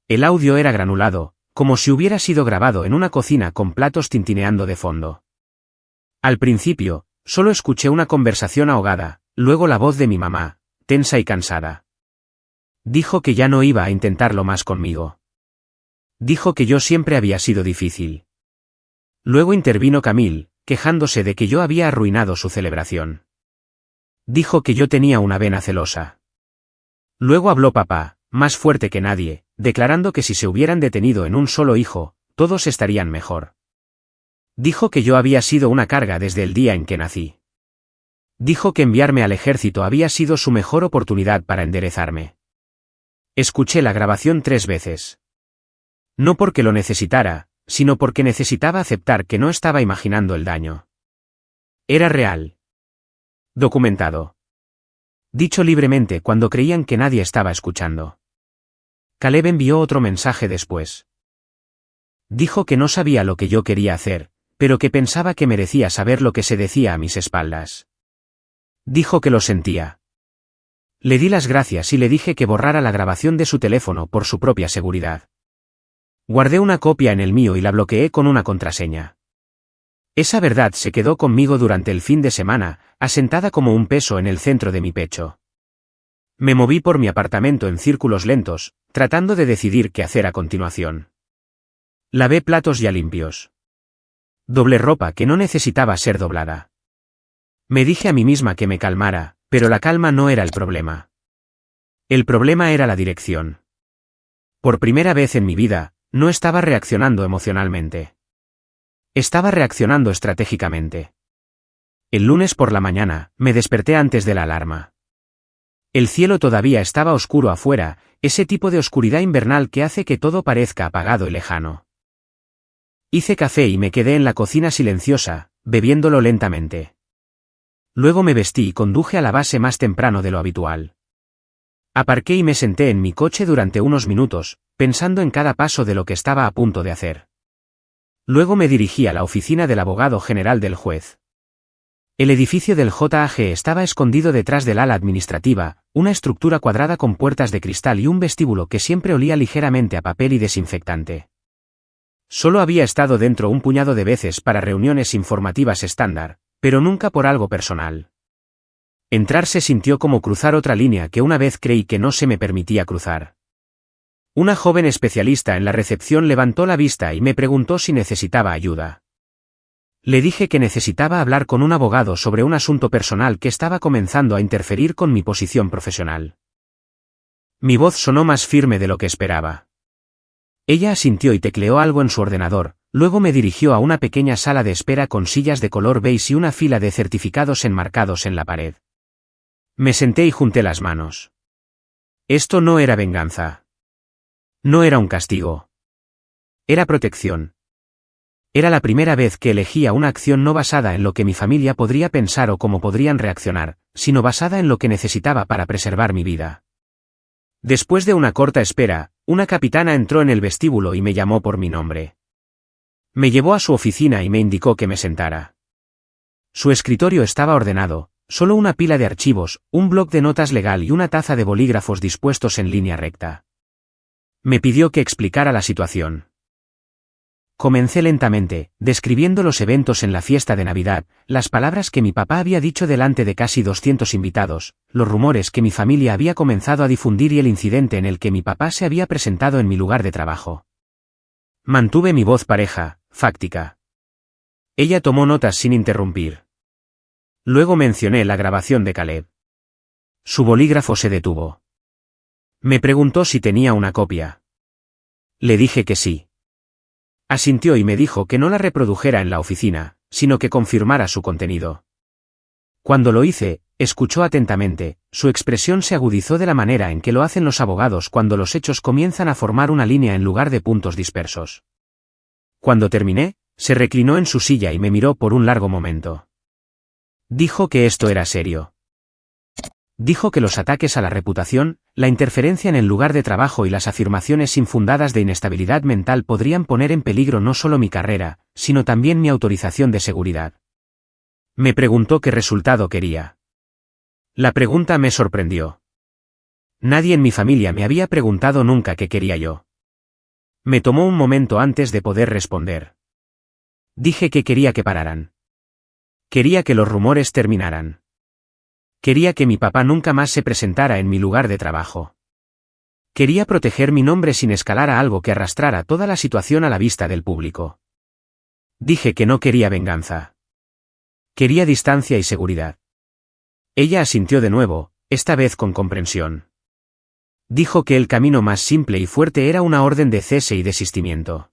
El audio era granulado, como si hubiera sido grabado en una cocina con platos tintineando de fondo. Al principio, solo escuché una conversación ahogada, luego la voz de mi mamá, tensa y cansada. Dijo que ya no iba a intentarlo más conmigo. Dijo que yo siempre había sido difícil. Luego intervino Camille, quejándose de que yo había arruinado su celebración. Dijo que yo tenía una vena celosa. Luego habló papá, más fuerte que nadie, declarando que si se hubieran detenido en un solo hijo, todos estarían mejor. Dijo que yo había sido una carga desde el día en que nací. Dijo que enviarme al ejército había sido su mejor oportunidad para enderezarme. Escuché la grabación 3 veces. No porque lo necesitara, sino porque necesitaba aceptar que no estaba imaginando el daño. Era real. Documentado. Dicho libremente cuando creían que nadie estaba escuchando. Caleb envió otro mensaje después. Dijo que no sabía lo que yo quería hacer, pero que pensaba que merecía saber lo que se decía a mis espaldas. Dijo que lo sentía. Le di las gracias y le dije que borrara la grabación de su teléfono por su propia seguridad. Guardé una copia en el mío y la bloqueé con una contraseña. Esa verdad se quedó conmigo durante el fin de semana, asentada como un peso en el centro de mi pecho. Me moví por mi apartamento en círculos lentos, tratando de decidir qué hacer a continuación. Lavé platos ya limpios. Doblé ropa que no necesitaba ser doblada. Me dije a mí misma que me calmara, pero la calma no era el problema. El problema era la dirección. Por primera vez en mi vida, no estaba reaccionando emocionalmente. Estaba reaccionando estratégicamente. El lunes por la mañana, me desperté antes de la alarma. El cielo todavía estaba oscuro afuera, ese tipo de oscuridad invernal que hace que todo parezca apagado y lejano. Hice café y me quedé en la cocina silenciosa, bebiéndolo lentamente. Luego me vestí y conduje a la base más temprano de lo habitual. Aparqué y me senté en mi coche durante unos minutos, pensando en cada paso de lo que estaba a punto de hacer. Luego me dirigí a la oficina del abogado general del juez. El edificio del JAG estaba escondido detrás del ala administrativa, una estructura cuadrada con puertas de cristal y un vestíbulo que siempre olía ligeramente a papel y desinfectante. Solo había estado dentro un puñado de veces para reuniones informativas estándar, pero nunca por algo personal. Entrar se sintió como cruzar otra línea que una vez creí que no se me permitía cruzar. Una joven especialista en la recepción levantó la vista y me preguntó si necesitaba ayuda. Le dije que necesitaba hablar con un abogado sobre un asunto personal que estaba comenzando a interferir con mi posición profesional. Mi voz sonó más firme de lo que esperaba. Ella asintió y tecleó algo en su ordenador, luego me dirigió a una pequeña sala de espera con sillas de color beige y una fila de certificados enmarcados en la pared. Me senté y junté las manos. Esto no era venganza. No era un castigo. Era protección. Era la primera vez que elegía una acción no basada en lo que mi familia podría pensar o cómo podrían reaccionar, sino basada en lo que necesitaba para preservar mi vida. Después de una corta espera, una capitana entró en el vestíbulo y me llamó por mi nombre. Me llevó a su oficina y me indicó que me sentara. Su escritorio estaba ordenado, solo una pila de archivos, un bloc de notas legal y una taza de bolígrafos dispuestos en línea recta. Me pidió que explicara la situación. Comencé lentamente, describiendo los eventos en la fiesta de Navidad, las palabras que mi papá había dicho delante de casi 200 invitados, los rumores que mi familia había comenzado a difundir y el incidente en el que mi papá se había presentado en mi lugar de trabajo. Mantuve mi voz pareja, fáctica. Ella tomó notas sin interrumpir. Luego mencioné la grabación de Caleb. Su bolígrafo se detuvo. Me preguntó si tenía una copia. Le dije que sí. Asintió y me dijo que no la reprodujera en la oficina, sino que confirmara su contenido. Cuando lo hice, escuchó atentamente, su expresión se agudizó de la manera en que lo hacen los abogados cuando los hechos comienzan a formar una línea en lugar de puntos dispersos. Cuando terminé, se reclinó en su silla y me miró por un largo momento. Dijo que esto era serio. Dijo que los ataques a la reputación, la interferencia en el lugar de trabajo y las afirmaciones infundadas de inestabilidad mental podrían poner en peligro no solo mi carrera, sino también mi autorización de seguridad. Me preguntó qué resultado quería. La pregunta me sorprendió. Nadie en mi familia me había preguntado nunca qué quería yo. Me tomó un momento antes de poder responder. Dije que quería que pararan. Quería que los rumores terminaran. Quería que mi papá nunca más se presentara en mi lugar de trabajo. Quería proteger mi nombre sin escalar a algo que arrastrara toda la situación a la vista del público. Dije que no quería venganza. Quería distancia y seguridad. Ella asintió de nuevo, esta vez con comprensión. Dijo que el camino más simple y fuerte era una orden de cese y desistimiento.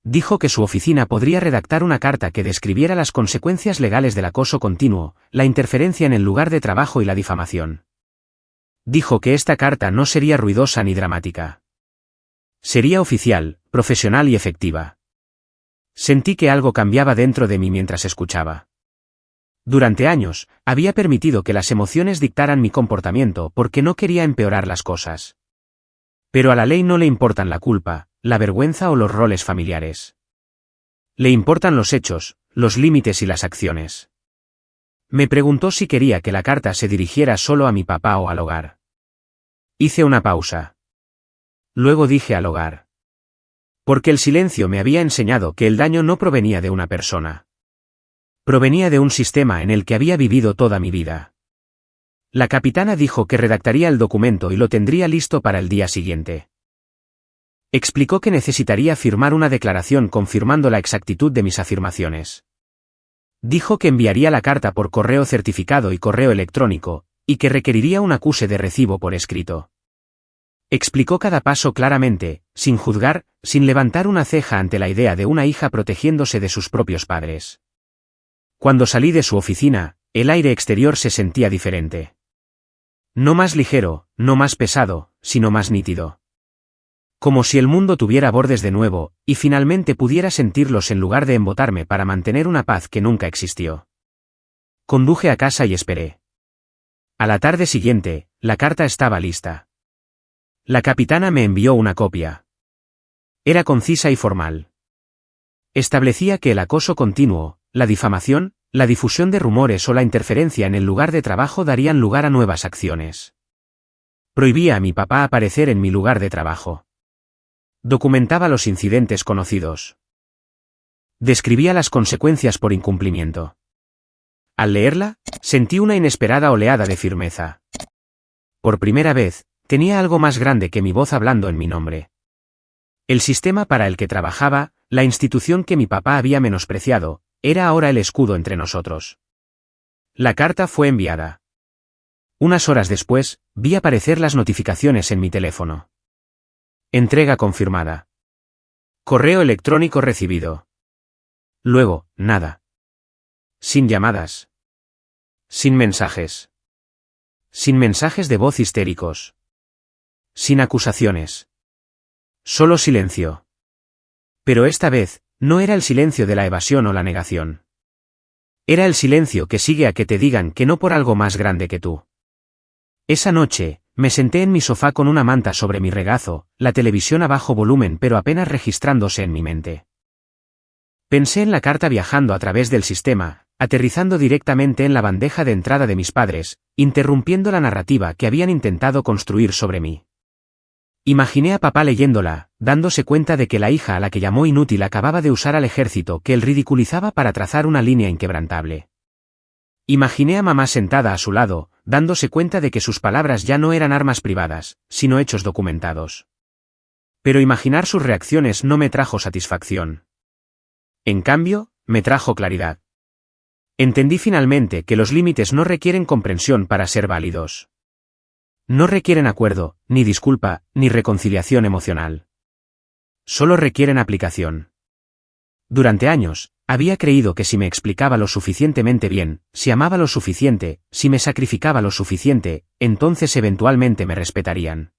Dijo que su oficina podría redactar una carta que describiera las consecuencias legales del acoso continuo, la interferencia en el lugar de trabajo y la difamación. Dijo que esta carta no sería ruidosa ni dramática. Sería oficial, profesional y efectiva. Sentí que algo cambiaba dentro de mí mientras escuchaba. Durante años, había permitido que las emociones dictaran mi comportamiento porque no quería empeorar las cosas. Pero a la ley no le importan la culpa, la vergüenza o los roles familiares. Le importan los hechos, los límites y las acciones. Me preguntó si quería que la carta se dirigiera solo a mi papá o al hogar. Hice una pausa. Luego dije al hogar. Porque el silencio me había enseñado que el daño no provenía de una persona. Provenía de un sistema en el que había vivido toda mi vida. La capitana dijo que redactaría el documento y lo tendría listo para el día siguiente. Explicó que necesitaría firmar una declaración confirmando la exactitud de mis afirmaciones. Dijo que enviaría la carta por correo certificado y correo electrónico, y que requeriría un acuse de recibo por escrito. Explicó cada paso claramente, sin juzgar, sin levantar una ceja ante la idea de una hija protegiéndose de sus propios padres. Cuando salí de su oficina, el aire exterior se sentía diferente. No más ligero, no más pesado, sino más nítido. Como si el mundo tuviera bordes de nuevo, y finalmente pudiera sentirlos en lugar de embotarme para mantener una paz que nunca existió. Conduje a casa y esperé. A la tarde siguiente, la carta estaba lista. La capitana me envió una copia. Era concisa y formal. Establecía que el acoso continuo, la difamación, la difusión de rumores o la interferencia en el lugar de trabajo darían lugar a nuevas acciones. Prohibía a mi papá aparecer en mi lugar de trabajo. Documentaba los incidentes conocidos. Describía las consecuencias por incumplimiento. Al leerla, sentí una inesperada oleada de firmeza. Por primera vez, tenía algo más grande que mi voz hablando en mi nombre. El sistema para el que trabajaba, la institución que mi papá había menospreciado, era ahora el escudo entre nosotros. La carta fue enviada. Unas horas después, vi aparecer las notificaciones en mi teléfono. Entrega confirmada. Correo electrónico recibido. Luego, nada. Sin llamadas. Sin mensajes. Sin mensajes de voz histéricos. Sin acusaciones. Solo silencio. Pero esta vez, no era el silencio de la evasión o la negación. Era el silencio que sigue a que te digan que no por algo más grande que tú. Esa noche, me senté en mi sofá con una manta sobre mi regazo, la televisión a bajo volumen pero apenas registrándose en mi mente. Pensé en la carta viajando a través del sistema, aterrizando directamente en la bandeja de entrada de mis padres, interrumpiendo la narrativa que habían intentado construir sobre mí. Imaginé a papá leyéndola, dándose cuenta de que la hija a la que llamó inútil acababa de usar al ejército que él ridiculizaba para trazar una línea inquebrantable. Imaginé a mamá sentada a su lado, dándose cuenta de que sus palabras ya no eran armas privadas, sino hechos documentados. Pero imaginar sus reacciones no me trajo satisfacción. En cambio, me trajo claridad. Entendí finalmente que los límites no requieren comprensión para ser válidos. No requieren acuerdo, ni disculpa, ni reconciliación emocional. Solo requieren aplicación. Durante años, había creído que si me explicaba lo suficientemente bien, si amaba lo suficiente, si me sacrificaba lo suficiente, entonces eventualmente me respetarían.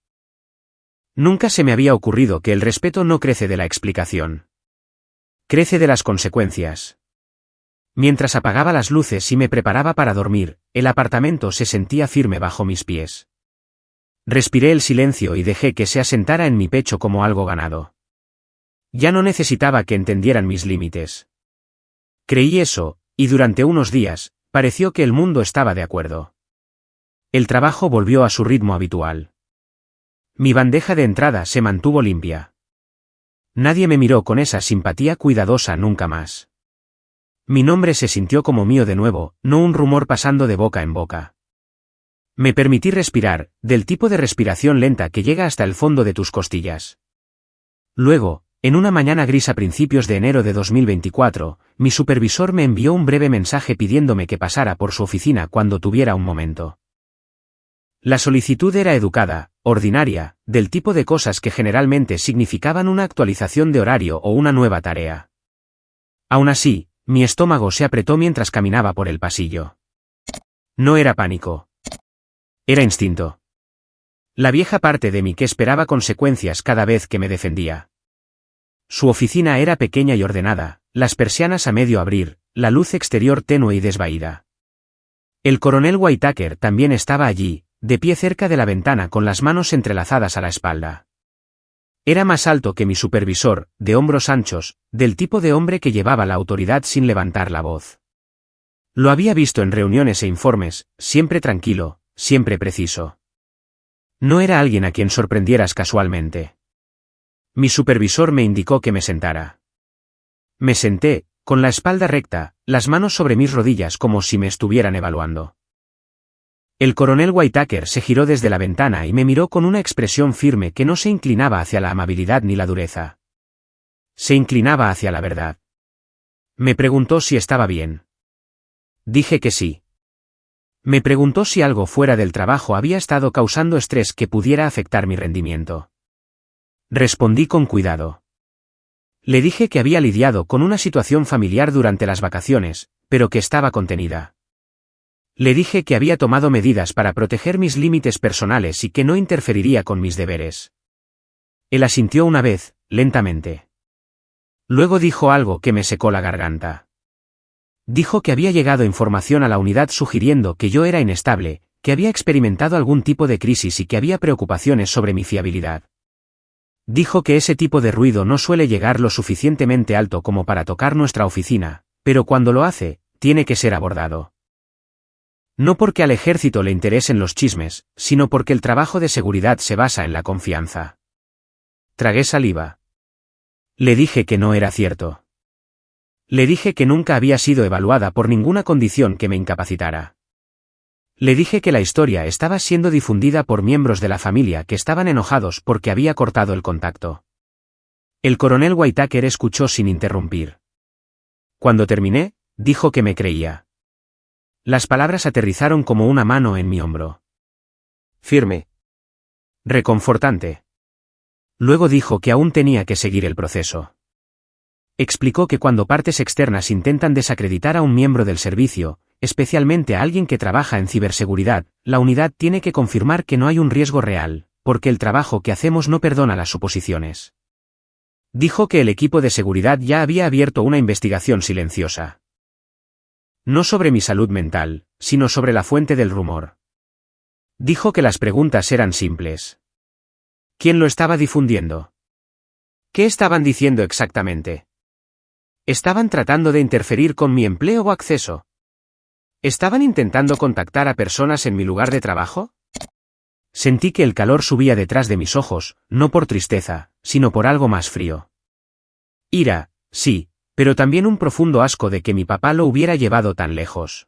Nunca se me había ocurrido que el respeto no crece de la explicación. Crece de las consecuencias. Mientras apagaba las luces y me preparaba para dormir, el apartamento se sentía firme bajo mis pies. Respiré el silencio y dejé que se asentara en mi pecho como algo ganado. Ya no necesitaba que entendieran mis límites. Creí eso, y durante unos días, pareció que el mundo estaba de acuerdo. El trabajo volvió a su ritmo habitual. Mi bandeja de entrada se mantuvo limpia. Nadie me miró con esa simpatía cuidadosa nunca más. Mi nombre se sintió como mío de nuevo, no un rumor pasando de boca en boca. Me permití respirar, del tipo de respiración lenta que llega hasta el fondo de tus costillas. Luego, en una mañana gris a principios de enero de 2024, mi supervisor me envió un breve mensaje pidiéndome que pasara por su oficina cuando tuviera un momento. La solicitud era educada, ordinaria, del tipo de cosas que generalmente significaban una actualización de horario o una nueva tarea. Aún así, mi estómago se apretó mientras caminaba por el pasillo. No era pánico. Era instinto. La vieja parte de mí que esperaba consecuencias cada vez que me defendía. Su oficina era pequeña y ordenada, las persianas a medio abrir, la luz exterior tenue y desvaída. El coronel Whitaker también estaba allí, de pie cerca de la ventana con las manos entrelazadas a la espalda. Era más alto que mi supervisor, de hombros anchos, del tipo de hombre que llevaba la autoridad sin levantar la voz. Lo había visto en reuniones e informes, siempre tranquilo, siempre preciso. No era alguien a quien sorprendieras casualmente. Mi supervisor me indicó que me sentara. Me senté, con la espalda recta, las manos sobre mis rodillas como si me estuvieran evaluando. El coronel Whitaker se giró desde la ventana y me miró con una expresión firme que no se inclinaba hacia la amabilidad ni la dureza. Se inclinaba hacia la verdad. Me preguntó si estaba bien. Dije que sí. Me preguntó si algo fuera del trabajo había estado causando estrés que pudiera afectar mi rendimiento. Respondí con cuidado. Le dije que había lidiado con una situación familiar durante las vacaciones, pero que estaba contenida. Le dije que había tomado medidas para proteger mis límites personales y que no interferiría con mis deberes. Él asintió una vez, lentamente. Luego dijo algo que me secó la garganta. Dijo que había llegado información a la unidad sugiriendo que yo era inestable, que había experimentado algún tipo de crisis y que había preocupaciones sobre mi fiabilidad. Dijo que ese tipo de ruido no suele llegar lo suficientemente alto como para tocar nuestra oficina, pero cuando lo hace, tiene que ser abordado. No porque al ejército le interesen los chismes, sino porque el trabajo de seguridad se basa en la confianza. Tragué saliva. Le dije que no era cierto. Le dije que nunca había sido evaluada por ninguna condición que me incapacitara. Le dije que la historia estaba siendo difundida por miembros de la familia que estaban enojados porque había cortado el contacto. El coronel Whitaker escuchó sin interrumpir. Cuando terminé, dijo que me creía. Las palabras aterrizaron como una mano en mi hombro. Firme. Reconfortante. Luego dijo que aún tenía que seguir el proceso. Explicó que cuando partes externas intentan desacreditar a un miembro del servicio, especialmente a alguien que trabaja en ciberseguridad, la unidad tiene que confirmar que no hay un riesgo real, porque el trabajo que hacemos no perdona las suposiciones. Dijo que el equipo de seguridad ya había abierto una investigación silenciosa. No sobre mi salud mental, sino sobre la fuente del rumor. Dijo que las preguntas eran simples. ¿Quién lo estaba difundiendo? ¿Qué estaban diciendo exactamente? ¿Estaban tratando de interferir con mi empleo o acceso? ¿Estaban intentando contactar a personas en mi lugar de trabajo? Sentí que el calor subía detrás de mis ojos, no por tristeza, sino por algo más frío. Ira, sí, pero también un profundo asco de que mi papá lo hubiera llevado tan lejos.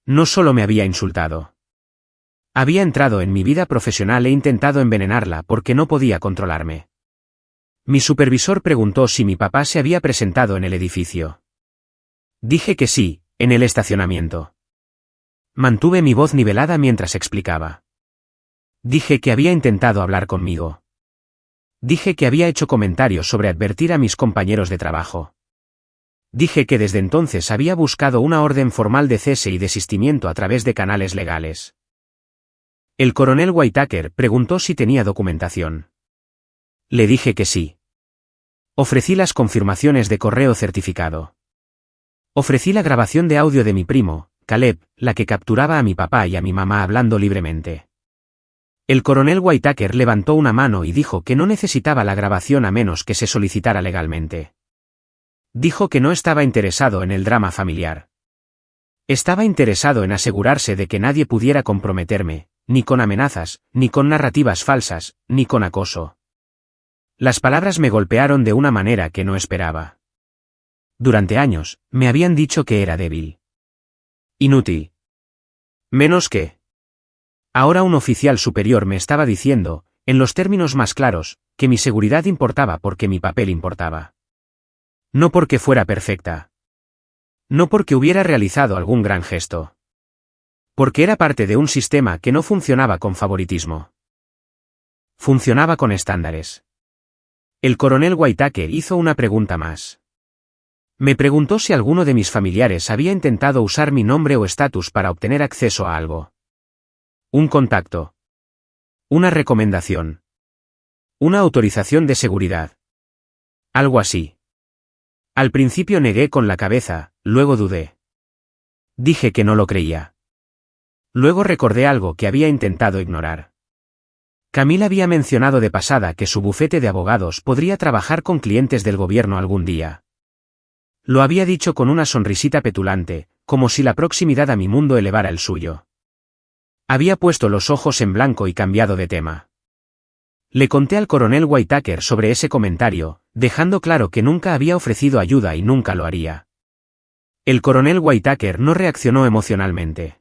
No solo me había insultado. Había entrado en mi vida profesional e intentado envenenarla porque no podía controlarme. Mi supervisor preguntó si mi papá se había presentado en el edificio. Dije que sí, en el estacionamiento. Mantuve mi voz nivelada mientras explicaba. Dije que había intentado hablar conmigo. Dije que había hecho comentarios sobre advertir a mis compañeros de trabajo. Dije que desde entonces había buscado una orden formal de cese y desistimiento a través de canales legales. El coronel Whitaker preguntó si tenía documentación. Le dije que sí. Ofrecí las confirmaciones de correo certificado. Ofrecí la grabación de audio de mi primo, Caleb, la que capturaba a mi papá y a mi mamá hablando libremente. El coronel Whitaker levantó una mano y dijo que no necesitaba la grabación a menos que se solicitara legalmente. Dijo que no estaba interesado en el drama familiar. Estaba interesado en asegurarse de que nadie pudiera comprometerme, ni con amenazas, ni con narrativas falsas, ni con acoso. Las palabras me golpearon de una manera que no esperaba. Durante años, me habían dicho que era débil. Inútil. Menos que. Ahora un oficial superior me estaba diciendo, en los términos más claros, que mi seguridad importaba porque mi papel importaba. No porque fuera perfecta. No porque hubiera realizado algún gran gesto. Porque era parte de un sistema que no funcionaba con favoritismo. Funcionaba con estándares. El coronel Whitaker hizo una pregunta más. Me preguntó si alguno de mis familiares había intentado usar mi nombre o estatus para obtener acceso a algo. Un contacto. Una recomendación. Una autorización de seguridad. Algo así. Al principio negué con la cabeza, luego dudé. Dije que no lo creía. Luego recordé algo que había intentado ignorar. Camila había mencionado de pasada que su bufete de abogados podría trabajar con clientes del gobierno algún día. Lo había dicho con una sonrisita petulante, como si la proximidad a mi mundo elevara el suyo. Había puesto los ojos en blanco y cambiado de tema. Le conté al coronel Whitaker sobre ese comentario, dejando claro que nunca había ofrecido ayuda y nunca lo haría. El coronel Whitaker no reaccionó emocionalmente.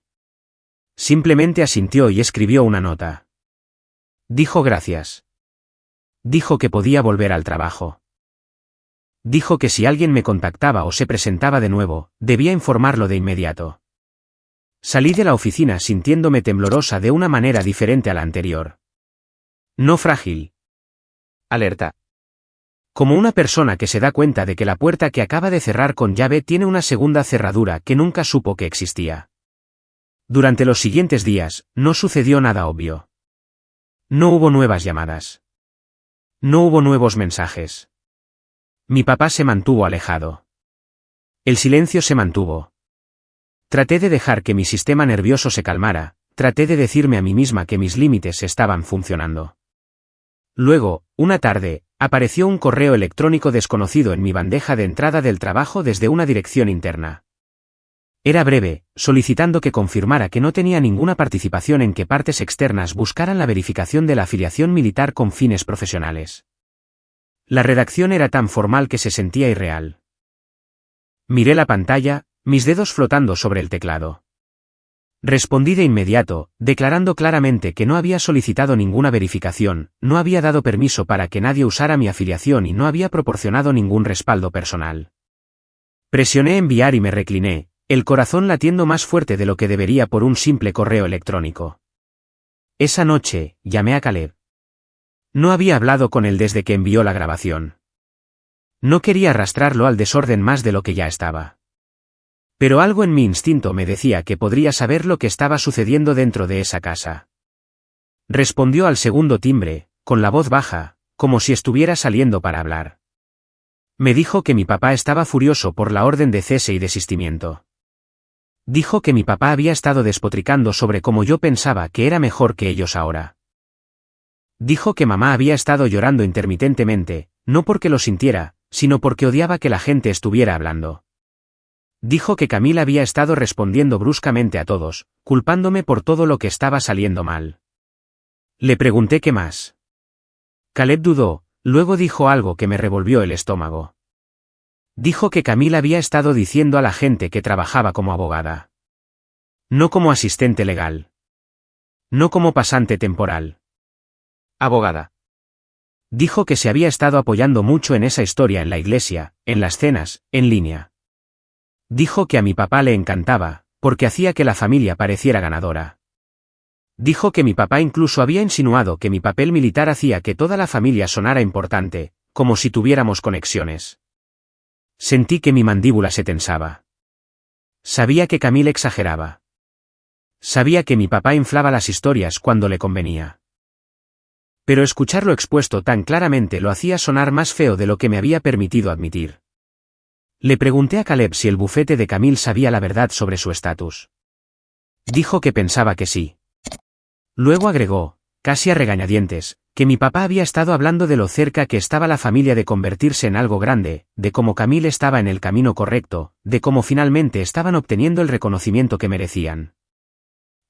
Simplemente asintió y escribió una nota. Dijo gracias. Dijo que podía volver al trabajo. Dijo que si alguien me contactaba o se presentaba de nuevo, debía informarlo de inmediato. Salí de la oficina sintiéndome temblorosa de una manera diferente a la anterior. No frágil. Alerta. Como una persona que se da cuenta de que la puerta que acaba de cerrar con llave tiene una segunda cerradura que nunca supo que existía. Durante los siguientes días, no sucedió nada obvio. No hubo nuevas llamadas. No hubo nuevos mensajes. Mi papá se mantuvo alejado. El silencio se mantuvo. Traté de dejar que mi sistema nervioso se calmara, traté de decirme a mí misma que mis límites estaban funcionando. Luego, una tarde, apareció un correo electrónico desconocido en mi bandeja de entrada del trabajo desde una dirección interna. Era breve, solicitando que confirmara que no tenía ninguna participación en que partes externas buscaran la verificación de la afiliación militar con fines profesionales. La redacción era tan formal que se sentía irreal. Miré la pantalla, mis dedos flotando sobre el teclado. Respondí de inmediato, declarando claramente que no había solicitado ninguna verificación, no había dado permiso para que nadie usara mi afiliación y no había proporcionado ningún respaldo personal. Presioné enviar y me recliné, el corazón latiendo más fuerte de lo que debería por un simple correo electrónico. Esa noche, llamé a Caleb. No había hablado con él desde que envió la grabación. No quería arrastrarlo al desorden más de lo que ya estaba. Pero algo en mi instinto me decía que podría saber lo que estaba sucediendo dentro de esa casa. Respondió al segundo timbre, con la voz baja, como si estuviera saliendo para hablar. Me dijo que mi papá estaba furioso por la orden de cese y desistimiento. Dijo que mi papá había estado despotricando sobre cómo yo pensaba que era mejor que ellos ahora. Dijo que mamá había estado llorando intermitentemente, no porque lo sintiera, sino porque odiaba que la gente estuviera hablando. Dijo que Camila había estado respondiendo bruscamente a todos, culpándome por todo lo que estaba saliendo mal. Le pregunté qué más. Caleb dudó, luego dijo algo que me revolvió el estómago. Dijo que Camille había estado diciendo a la gente que trabajaba como abogada. No como asistente legal. No como pasante temporal. Abogada. Dijo que se había estado apoyando mucho en esa historia en la iglesia, en las cenas, en línea. Dijo que a mi papá le encantaba, porque hacía que la familia pareciera ganadora. Dijo que mi papá incluso había insinuado que mi papel militar hacía que toda la familia sonara importante, como si tuviéramos conexiones. Sentí que mi mandíbula se tensaba. Sabía que Camille exageraba. Sabía que mi papá inflaba las historias cuando le convenía. Pero escucharlo expuesto tan claramente lo hacía sonar más feo de lo que me había permitido admitir. Le pregunté a Caleb si el bufete de Camille sabía la verdad sobre su estatus. Dijo que pensaba que sí. Luego agregó, casi a regañadientes, que mi papá había estado hablando de lo cerca que estaba la familia de convertirse en algo grande, de cómo Camille estaba en el camino correcto, de cómo finalmente estaban obteniendo el reconocimiento que merecían.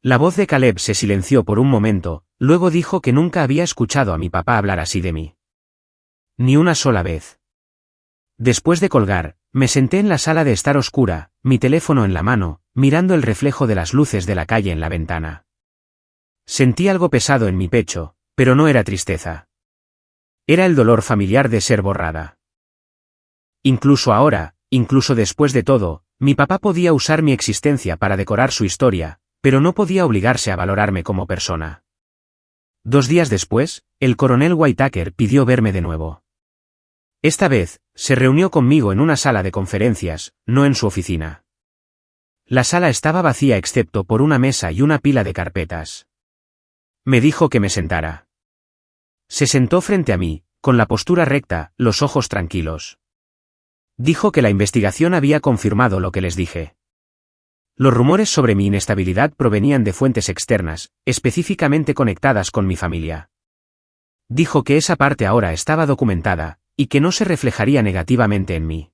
La voz de Caleb se silenció por un momento, luego dijo que nunca había escuchado a mi papá hablar así de mí. Ni una sola vez. Después de colgar, me senté en la sala de estar oscura, mi teléfono en la mano, mirando el reflejo de las luces de la calle en la ventana. Sentí algo pesado en mi pecho, pero no era tristeza. Era el dolor familiar de ser borrada. Incluso ahora, incluso después de todo, mi papá podía usar mi existencia para decorar su historia, pero no podía obligarse a valorarme como persona. 2 días después, el coronel Whitaker pidió verme de nuevo. Esta vez, se reunió conmigo en una sala de conferencias, no en su oficina. La sala estaba vacía excepto por una mesa y una pila de carpetas. Me dijo que me sentara. Se sentó frente a mí, con la postura recta, los ojos tranquilos. Dijo que la investigación había confirmado lo que les dije. Los rumores sobre mi inestabilidad provenían de fuentes externas, específicamente conectadas con mi familia. Dijo que esa parte ahora estaba documentada, y que no se reflejaría negativamente en mí.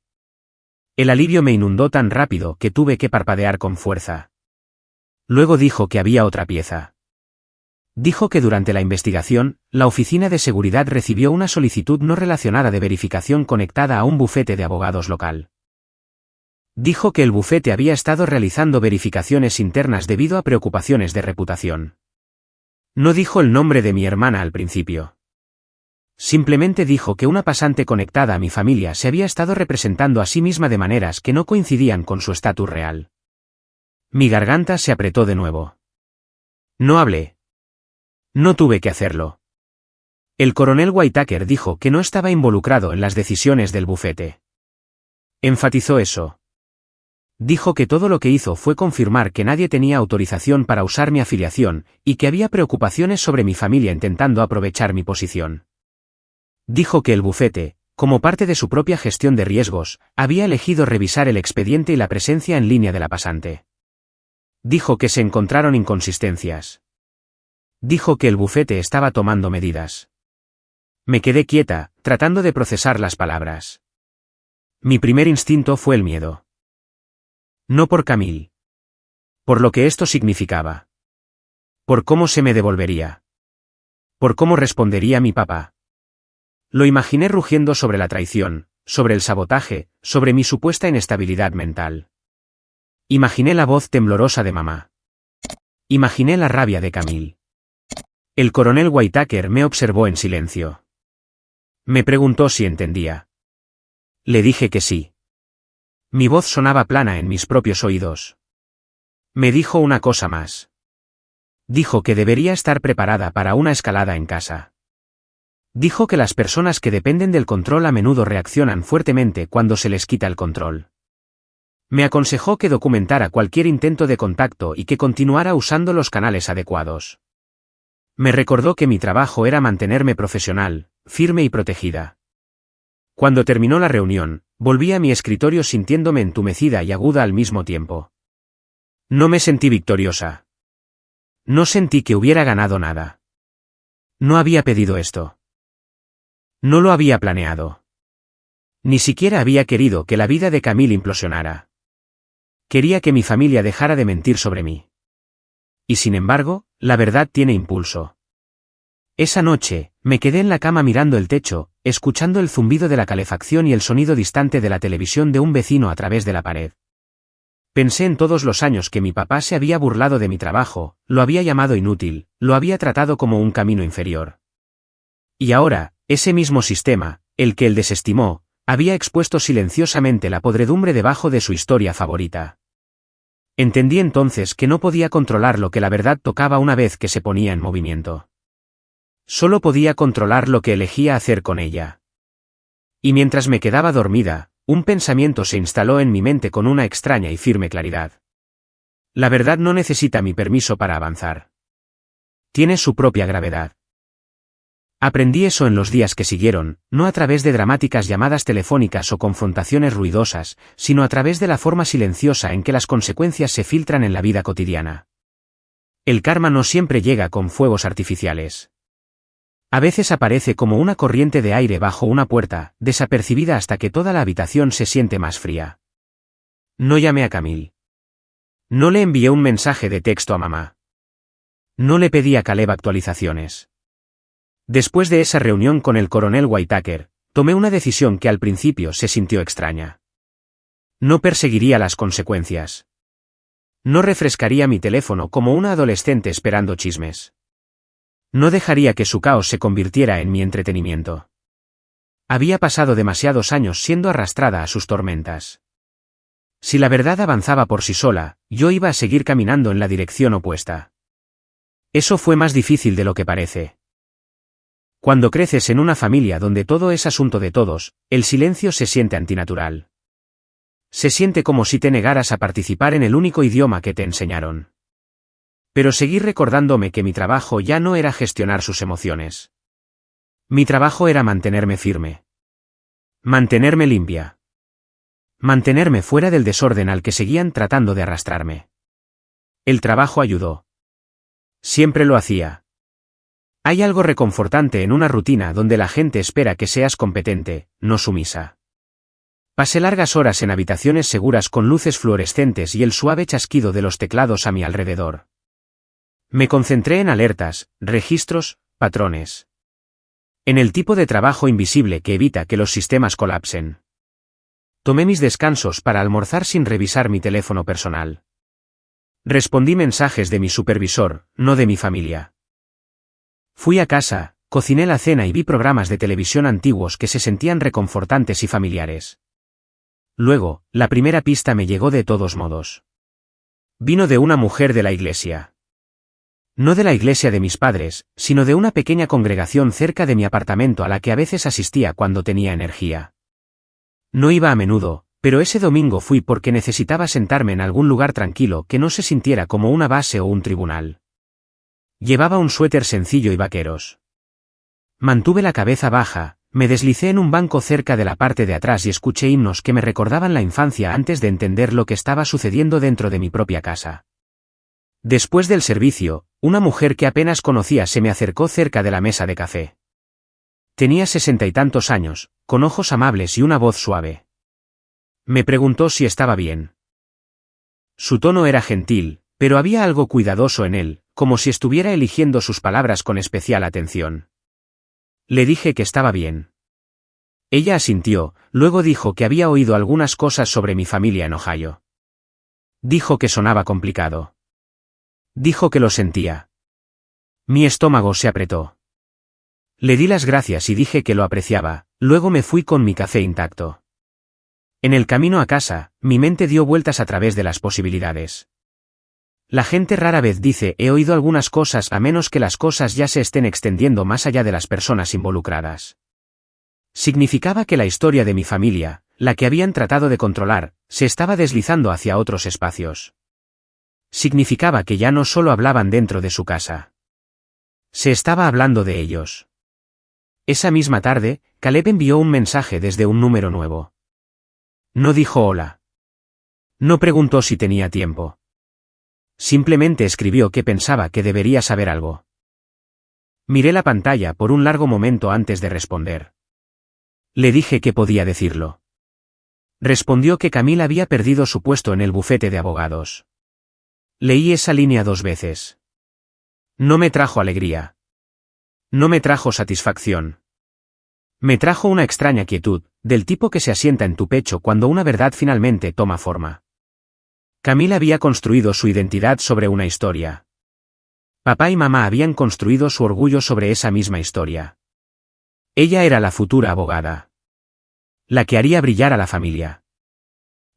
El alivio me inundó tan rápido que tuve que parpadear con fuerza. Luego dijo que había otra pieza. Dijo que durante la investigación, la Oficina de Seguridad recibió una solicitud no relacionada de verificación conectada a un bufete de abogados local. Dijo que el bufete había estado realizando verificaciones internas debido a preocupaciones de reputación. No dijo el nombre de mi hermana al principio. Simplemente dijo que una pasante conectada a mi familia se había estado representando a sí misma de maneras que no coincidían con su estatus real. Mi garganta se apretó de nuevo. No hablé. No tuve que hacerlo. El coronel Whitaker dijo que no estaba involucrado en las decisiones del bufete. Enfatizó eso. Dijo que todo lo que hizo fue confirmar que nadie tenía autorización para usar mi afiliación, y que había preocupaciones sobre mi familia intentando aprovechar mi posición. Dijo que el bufete, como parte de su propia gestión de riesgos, había elegido revisar el expediente y la presencia en línea de la pasante. Dijo que se encontraron inconsistencias. Dijo que el bufete estaba tomando medidas. Me quedé quieta, tratando de procesar las palabras. Mi primer instinto fue el miedo. No por Camille. Por lo que esto significaba. Por cómo se me devolvería. Por cómo respondería mi papá. Lo imaginé rugiendo sobre la traición, sobre el sabotaje, sobre mi supuesta inestabilidad mental. Imaginé la voz temblorosa de mamá. Imaginé la rabia de Camille. El coronel Whitaker me observó en silencio. Me preguntó si entendía. Le dije que sí. Mi voz sonaba plana en mis propios oídos. Me dijo una cosa más. Dijo que debería estar preparada para una escalada en casa. Dijo que las personas que dependen del control a menudo reaccionan fuertemente cuando se les quita el control. Me aconsejó que documentara cualquier intento de contacto y que continuara usando los canales adecuados. Me recordó que mi trabajo era mantenerme profesional, firme y protegida. Cuando terminó la reunión, volví a mi escritorio sintiéndome entumecida y aguda al mismo tiempo. No me sentí victoriosa. No sentí que hubiera ganado nada. No había pedido esto. No lo había planeado. Ni siquiera había querido que la vida de Camille implosionara. Quería que mi familia dejara de mentir sobre mí. Y sin embargo, la verdad tiene impulso. Esa noche, me quedé en la cama mirando el techo, escuchando el zumbido de la calefacción y el sonido distante de la televisión de un vecino a través de la pared. Pensé en todos los años que mi papá se había burlado de mi trabajo, lo había llamado inútil, lo había tratado como un camino inferior. Y ahora, ese mismo sistema, el que él desestimó, había expuesto silenciosamente la podredumbre debajo de su historia favorita. Entendí entonces que no podía controlar lo que la verdad tocaba una vez que se ponía en movimiento. Solo podía controlar lo que elegía hacer con ella. Y mientras me quedaba dormida, un pensamiento se instaló en mi mente con una extraña y firme claridad. La verdad no necesita mi permiso para avanzar. Tiene su propia gravedad. Aprendí eso en los días que siguieron, no a través de dramáticas llamadas telefónicas o confrontaciones ruidosas, sino a través de la forma silenciosa en que las consecuencias se filtran en la vida cotidiana. El karma no siempre llega con fuegos artificiales. A veces aparece como una corriente de aire bajo una puerta, desapercibida hasta que toda la habitación se siente más fría. No llamé a Camille. No le envié un mensaje de texto a mamá. No le pedí a Caleb actualizaciones. Después de esa reunión con el coronel Whitaker, tomé una decisión que al principio se sintió extraña. No perseguiría las consecuencias. No refrescaría mi teléfono como una adolescente esperando chismes. No dejaría que su caos se convirtiera en mi entretenimiento. Había pasado demasiados años siendo arrastrada a sus tormentas. Si la verdad avanzaba por sí sola, yo iba a seguir caminando en la dirección opuesta. Eso fue más difícil de lo que parece. Cuando creces en una familia donde todo es asunto de todos, el silencio se siente antinatural. Se siente como si te negaras a participar en el único idioma que te enseñaron. Pero seguí recordándome que mi trabajo ya no era gestionar sus emociones. Mi trabajo era mantenerme firme. Mantenerme limpia. Mantenerme fuera del desorden al que seguían tratando de arrastrarme. El trabajo ayudó. Siempre lo hacía. Hay algo reconfortante en una rutina donde la gente espera que seas competente, no sumisa. Pasé largas horas en habitaciones seguras con luces fluorescentes y el suave chasquido de los teclados a mi alrededor. Me concentré en alertas, registros, patrones. En el tipo de trabajo invisible que evita que los sistemas colapsen. Tomé mis descansos para almorzar sin revisar mi teléfono personal. Respondí mensajes de mi supervisor, no de mi familia. Fui a casa, cociné la cena y vi programas de televisión antiguos que se sentían reconfortantes y familiares. Luego, la primera pista me llegó de todos modos. Vino de una mujer de la iglesia. No de la iglesia de mis padres, sino de una pequeña congregación cerca de mi apartamento a la que a veces asistía cuando tenía energía. No iba a menudo, pero ese domingo fui porque necesitaba sentarme en algún lugar tranquilo que no se sintiera como una base o un tribunal. Llevaba un suéter sencillo y vaqueros. Mantuve la cabeza baja, me deslicé en un banco cerca de la parte de atrás y escuché himnos que me recordaban la infancia antes de entender lo que estaba sucediendo dentro de mi propia casa. Después del servicio, una mujer que apenas conocía se me acercó cerca de la mesa de café. Tenía 60 y tantos años, con ojos amables y una voz suave. Me preguntó si estaba bien. Su tono era gentil, pero había algo cuidadoso en él, como si estuviera eligiendo sus palabras con especial atención. Le dije que estaba bien. Ella asintió, luego dijo que había oído algunas cosas sobre mi familia en Ohio. Dijo que sonaba complicado. Dijo que lo sentía. Mi estómago se apretó. Le di las gracias y dije que lo apreciaba, luego me fui con mi café intacto. En el camino a casa, mi mente dio vueltas a través de las posibilidades. La gente rara vez dice he oído algunas cosas a menos que las cosas ya se estén extendiendo más allá de las personas involucradas. Significaba que la historia de mi familia, la que habían tratado de controlar, se estaba deslizando hacia otros espacios. Significaba que ya no solo hablaban dentro de su casa. Se estaba hablando de ellos. Esa misma tarde, Caleb envió un mensaje desde un número nuevo. No dijo hola. No preguntó si tenía tiempo. Simplemente escribió que pensaba que debería saber algo. Miré la pantalla por un largo momento antes de responder. Le dije que podía decirlo. Respondió que Camille había perdido su puesto en el bufete de abogados. Leí esa línea 2 veces. No me trajo alegría. No me trajo satisfacción. Me trajo una extraña quietud, del tipo que se asienta en tu pecho cuando una verdad finalmente toma forma. Camille había construido su identidad sobre una historia. Papá y mamá habían construido su orgullo sobre esa misma historia. Ella era la futura abogada. La que haría brillar a la familia.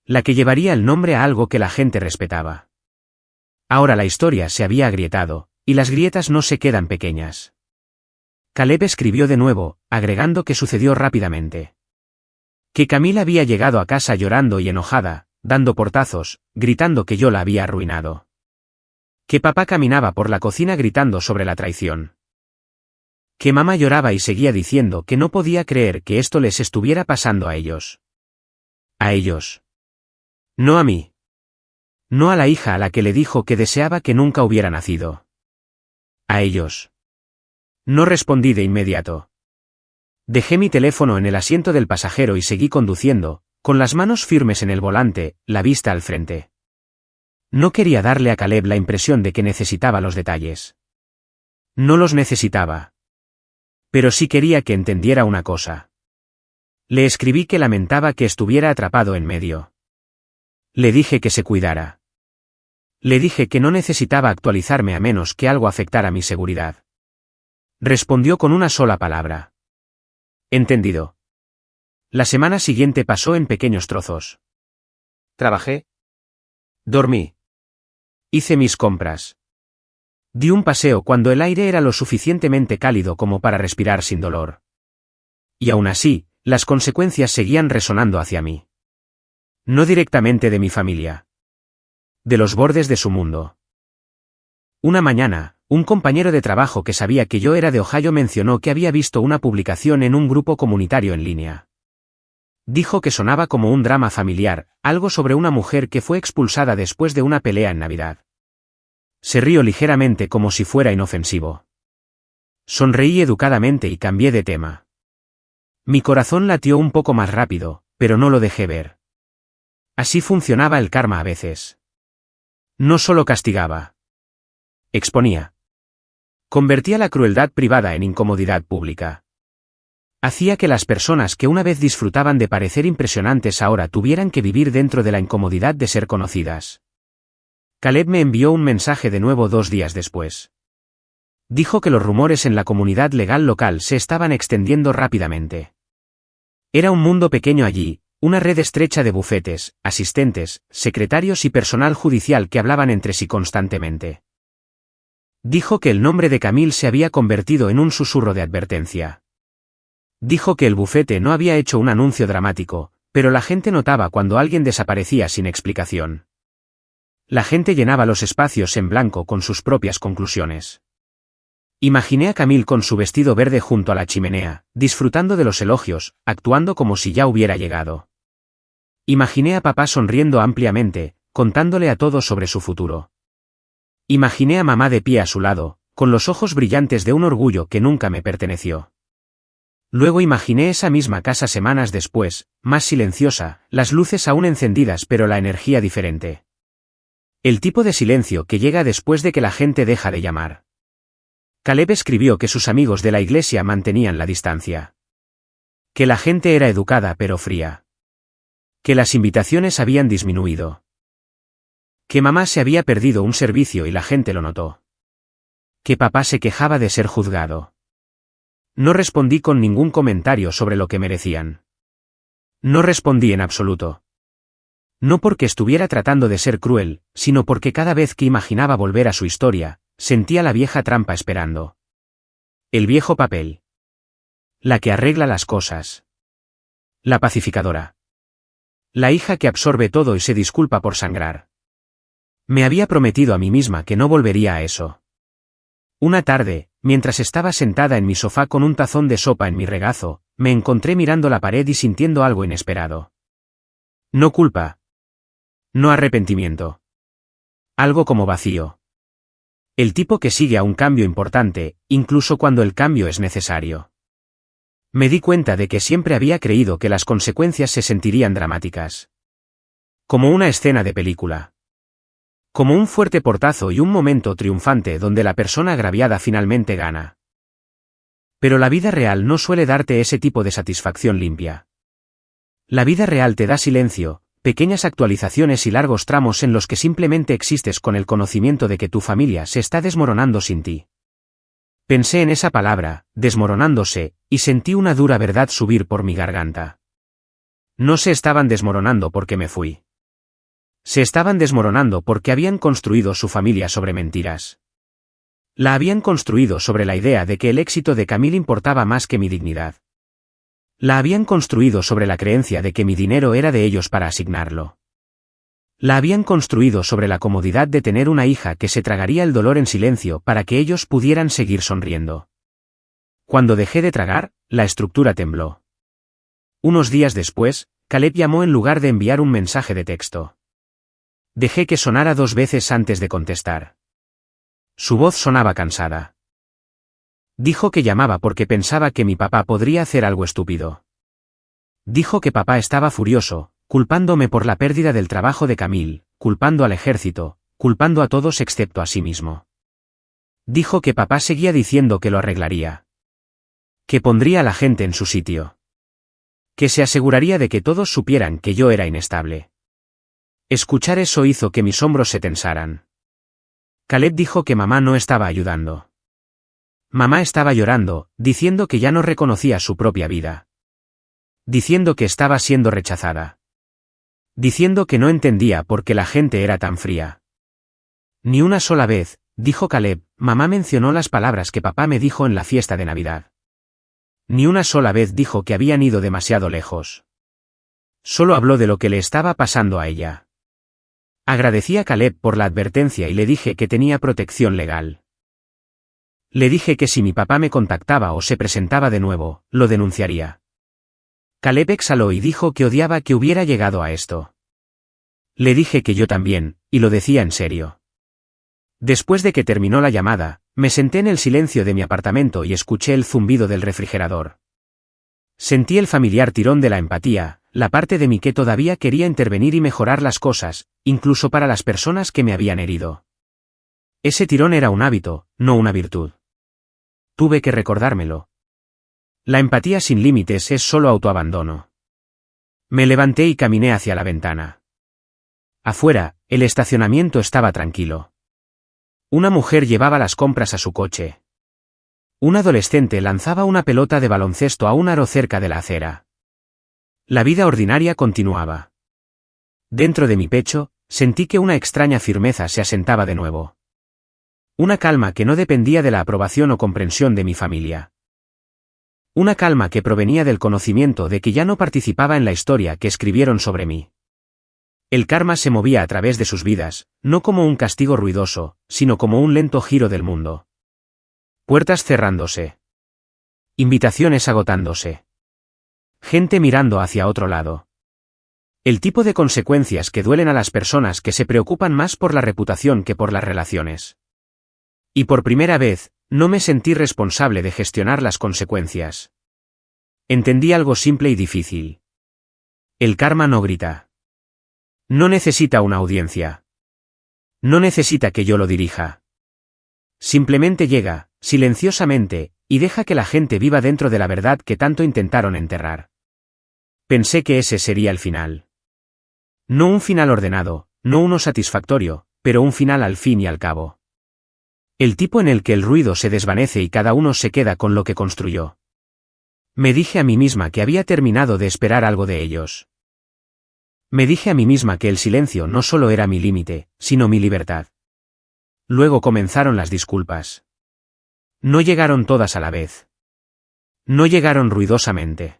La que llevaría el nombre a algo que la gente respetaba. Ahora la historia se había agrietado, y las grietas no se quedan pequeñas. Caleb escribió de nuevo, agregando que sucedió rápidamente. Que Camille había llegado a casa llorando y enojada, dando portazos, gritando que yo la había arruinado. Que papá caminaba por la cocina gritando sobre la traición. Que mamá lloraba y seguía diciendo que no podía creer que esto les estuviera pasando a ellos. A ellos. No a mí. No a la hija a la que le dijo que deseaba que nunca hubiera nacido. A ellos. No respondí de inmediato. Dejé mi teléfono en el asiento del pasajero y seguí conduciendo, con las manos firmes en el volante, la vista al frente. No quería darle a Caleb la impresión de que necesitaba los detalles. No los necesitaba. Pero sí quería que entendiera una cosa. Le escribí que lamentaba que estuviera atrapado en medio. Le dije que se cuidara. Le dije que no necesitaba actualizarme a menos que algo afectara mi seguridad. Respondió con una sola palabra. Entendido. La semana siguiente pasó en pequeños trozos. Trabajé. Dormí. Hice mis compras. Di un paseo cuando el aire era lo suficientemente cálido como para respirar sin dolor. Y aún así, las consecuencias seguían resonando hacia mí. No directamente de mi familia. De los bordes de su mundo. Una mañana, un compañero de trabajo que sabía que yo era de Ohio mencionó que había visto una publicación en un grupo comunitario en línea. Dijo que sonaba como un drama familiar, algo sobre una mujer que fue expulsada después de una pelea en Navidad. Se rió ligeramente como si fuera inofensivo. Sonreí educadamente y cambié de tema. Mi corazón latió un poco más rápido, pero no lo dejé ver. Así funcionaba el karma a veces. No solo castigaba. Exponía. Convertía la crueldad privada en incomodidad pública. Hacía que las personas que una vez disfrutaban de parecer impresionantes ahora tuvieran que vivir dentro de la incomodidad de ser conocidas. Caleb me envió un mensaje de nuevo 2 días después. Dijo que los rumores en la comunidad legal local se estaban extendiendo rápidamente. Era un mundo pequeño allí, una red estrecha de bufetes, asistentes, secretarios y personal judicial que hablaban entre sí constantemente. Dijo que el nombre de Camille se había convertido en un susurro de advertencia. Dijo que el bufete no había hecho un anuncio dramático, pero la gente notaba cuando alguien desaparecía sin explicación. La gente llenaba los espacios en blanco con sus propias conclusiones. Imaginé a Camille con su vestido verde junto a la chimenea, disfrutando de los elogios, actuando como si ya hubiera llegado. Imaginé a papá sonriendo ampliamente, contándole a todos sobre su futuro. Imaginé a mamá de pie a su lado, con los ojos brillantes de un orgullo que nunca me perteneció. Luego imaginé esa misma casa semanas después, más silenciosa, las luces aún encendidas pero la energía diferente. El tipo de silencio que llega después de que la gente deja de llamar. Caleb escribió que sus amigos de la iglesia mantenían la distancia. Que la gente era educada pero fría. Que las invitaciones habían disminuido. Que mamá se había perdido un servicio y la gente lo notó. Que papá se quejaba de ser juzgado. No respondí con ningún comentario sobre lo que merecían. No respondí en absoluto. No porque estuviera tratando de ser cruel, sino porque cada vez que imaginaba volver a su historia, sentía la vieja trampa esperando. El viejo papel. La que arregla las cosas. La pacificadora. La hija que absorbe todo y se disculpa por sangrar. Me había prometido a mí misma que no volvería a eso. Una tarde, mientras estaba sentada en mi sofá con un tazón de sopa en mi regazo, me encontré mirando la pared y sintiendo algo inesperado. No culpa. No arrepentimiento. Algo como vacío. El tipo que sigue a un cambio importante, incluso cuando el cambio es necesario. Me di cuenta de que siempre había creído que las consecuencias se sentirían dramáticas. Como una escena de película. Como un fuerte portazo y un momento triunfante donde la persona agraviada finalmente gana. Pero la vida real no suele darte ese tipo de satisfacción limpia. La vida real te da silencio, pequeñas actualizaciones y largos tramos en los que simplemente existes con el conocimiento de que tu familia se está desmoronando sin ti. Pensé en esa palabra, desmoronándose, y sentí una dura verdad subir por mi garganta. No se estaban desmoronando porque me fui. Se estaban desmoronando porque habían construido su familia sobre mentiras. La habían construido sobre la idea de que el éxito de Camille importaba más que mi dignidad. La habían construido sobre la creencia de que mi dinero era de ellos para asignarlo. La habían construido sobre la comodidad de tener una hija que se tragaría el dolor en silencio para que ellos pudieran seguir sonriendo. Cuando dejé de tragar, la estructura tembló. Unos días después, Caleb llamó en lugar de enviar un mensaje de texto. Dejé que sonara 2 veces antes de contestar. Su voz sonaba cansada. Dijo que llamaba porque pensaba que mi papá podría hacer algo estúpido. Dijo que papá estaba furioso, culpándome por la pérdida del trabajo de Camille, culpando al ejército, culpando a todos excepto a sí mismo. Dijo que papá seguía diciendo que lo arreglaría. Que pondría a la gente en su sitio. Que se aseguraría de que todos supieran que yo era inestable. Escuchar eso hizo que mis hombros se tensaran. Caleb dijo que mamá no estaba ayudando. Mamá estaba llorando, diciendo que ya no reconocía su propia vida. Diciendo que estaba siendo rechazada. Diciendo que no entendía por qué la gente era tan fría. Ni una sola vez, dijo Caleb, mamá mencionó las palabras que papá me dijo en la fiesta de Navidad. Ni una sola vez dijo que habían ido demasiado lejos. Solo habló de lo que le estaba pasando a ella. Agradecí a Caleb por la advertencia y le dije que tenía protección legal. Le dije que si mi papá me contactaba o se presentaba de nuevo, lo denunciaría. Caleb exhaló y dijo que odiaba que hubiera llegado a esto. Le dije que yo también, y lo decía en serio. Después de que terminó la llamada, me senté en el silencio de mi apartamento y escuché el zumbido del refrigerador. Sentí el familiar tirón de la empatía, la parte de mí que todavía quería intervenir y mejorar las cosas, incluso para las personas que me habían herido. Ese tirón era un hábito, no una virtud. Tuve que recordármelo. La empatía sin límites es solo autoabandono. Me levanté y caminé hacia la ventana. Afuera, el estacionamiento estaba tranquilo. Una mujer llevaba las compras a su coche. Un adolescente lanzaba una pelota de baloncesto a un aro cerca de la acera. La vida ordinaria continuaba. Dentro de mi pecho, sentí que una extraña firmeza se asentaba de nuevo. Una calma que no dependía de la aprobación o comprensión de mi familia. Una calma que provenía del conocimiento de que ya no participaba en la historia que escribieron sobre mí. El karma se movía a través de sus vidas, no como un castigo ruidoso, sino como un lento giro del mundo. Puertas cerrándose. Invitaciones agotándose. Gente mirando hacia otro lado. El tipo de consecuencias que duelen a las personas que se preocupan más por la reputación que por las relaciones. Y por primera vez, no me sentí responsable de gestionar las consecuencias. Entendí algo simple y difícil. El karma no grita. No necesita una audiencia. No necesita que yo lo dirija. Simplemente llega, silenciosamente, y deja que la gente viva dentro de la verdad que tanto intentaron enterrar. Pensé que ese sería el final. No un final ordenado, no uno satisfactorio, pero un final al fin y al cabo. El tipo en el que el ruido se desvanece y cada uno se queda con lo que construyó. Me dije a mí misma que había terminado de esperar algo de ellos. Me dije a mí misma que el silencio no solo era mi límite, sino mi libertad. Luego comenzaron las disculpas. No llegaron todas a la vez. No llegaron ruidosamente.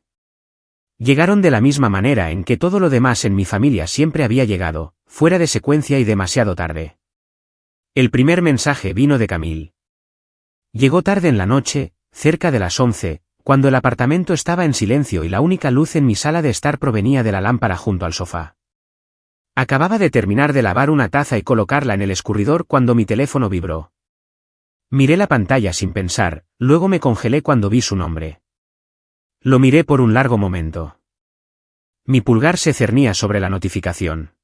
Llegaron de la misma manera en que todo lo demás en mi familia siempre había llegado, fuera de secuencia y demasiado tarde. El primer mensaje vino de Camille. Llegó tarde en la noche, cerca de las 11, cuando el apartamento estaba en silencio y la única luz en mi sala de estar provenía de la lámpara junto al sofá. Acababa de terminar de lavar una taza y colocarla en el escurridor cuando mi teléfono vibró. Miré la pantalla sin pensar, luego me congelé cuando vi su nombre. Lo miré por un largo momento. Mi pulgar se cernía sobre la notificación.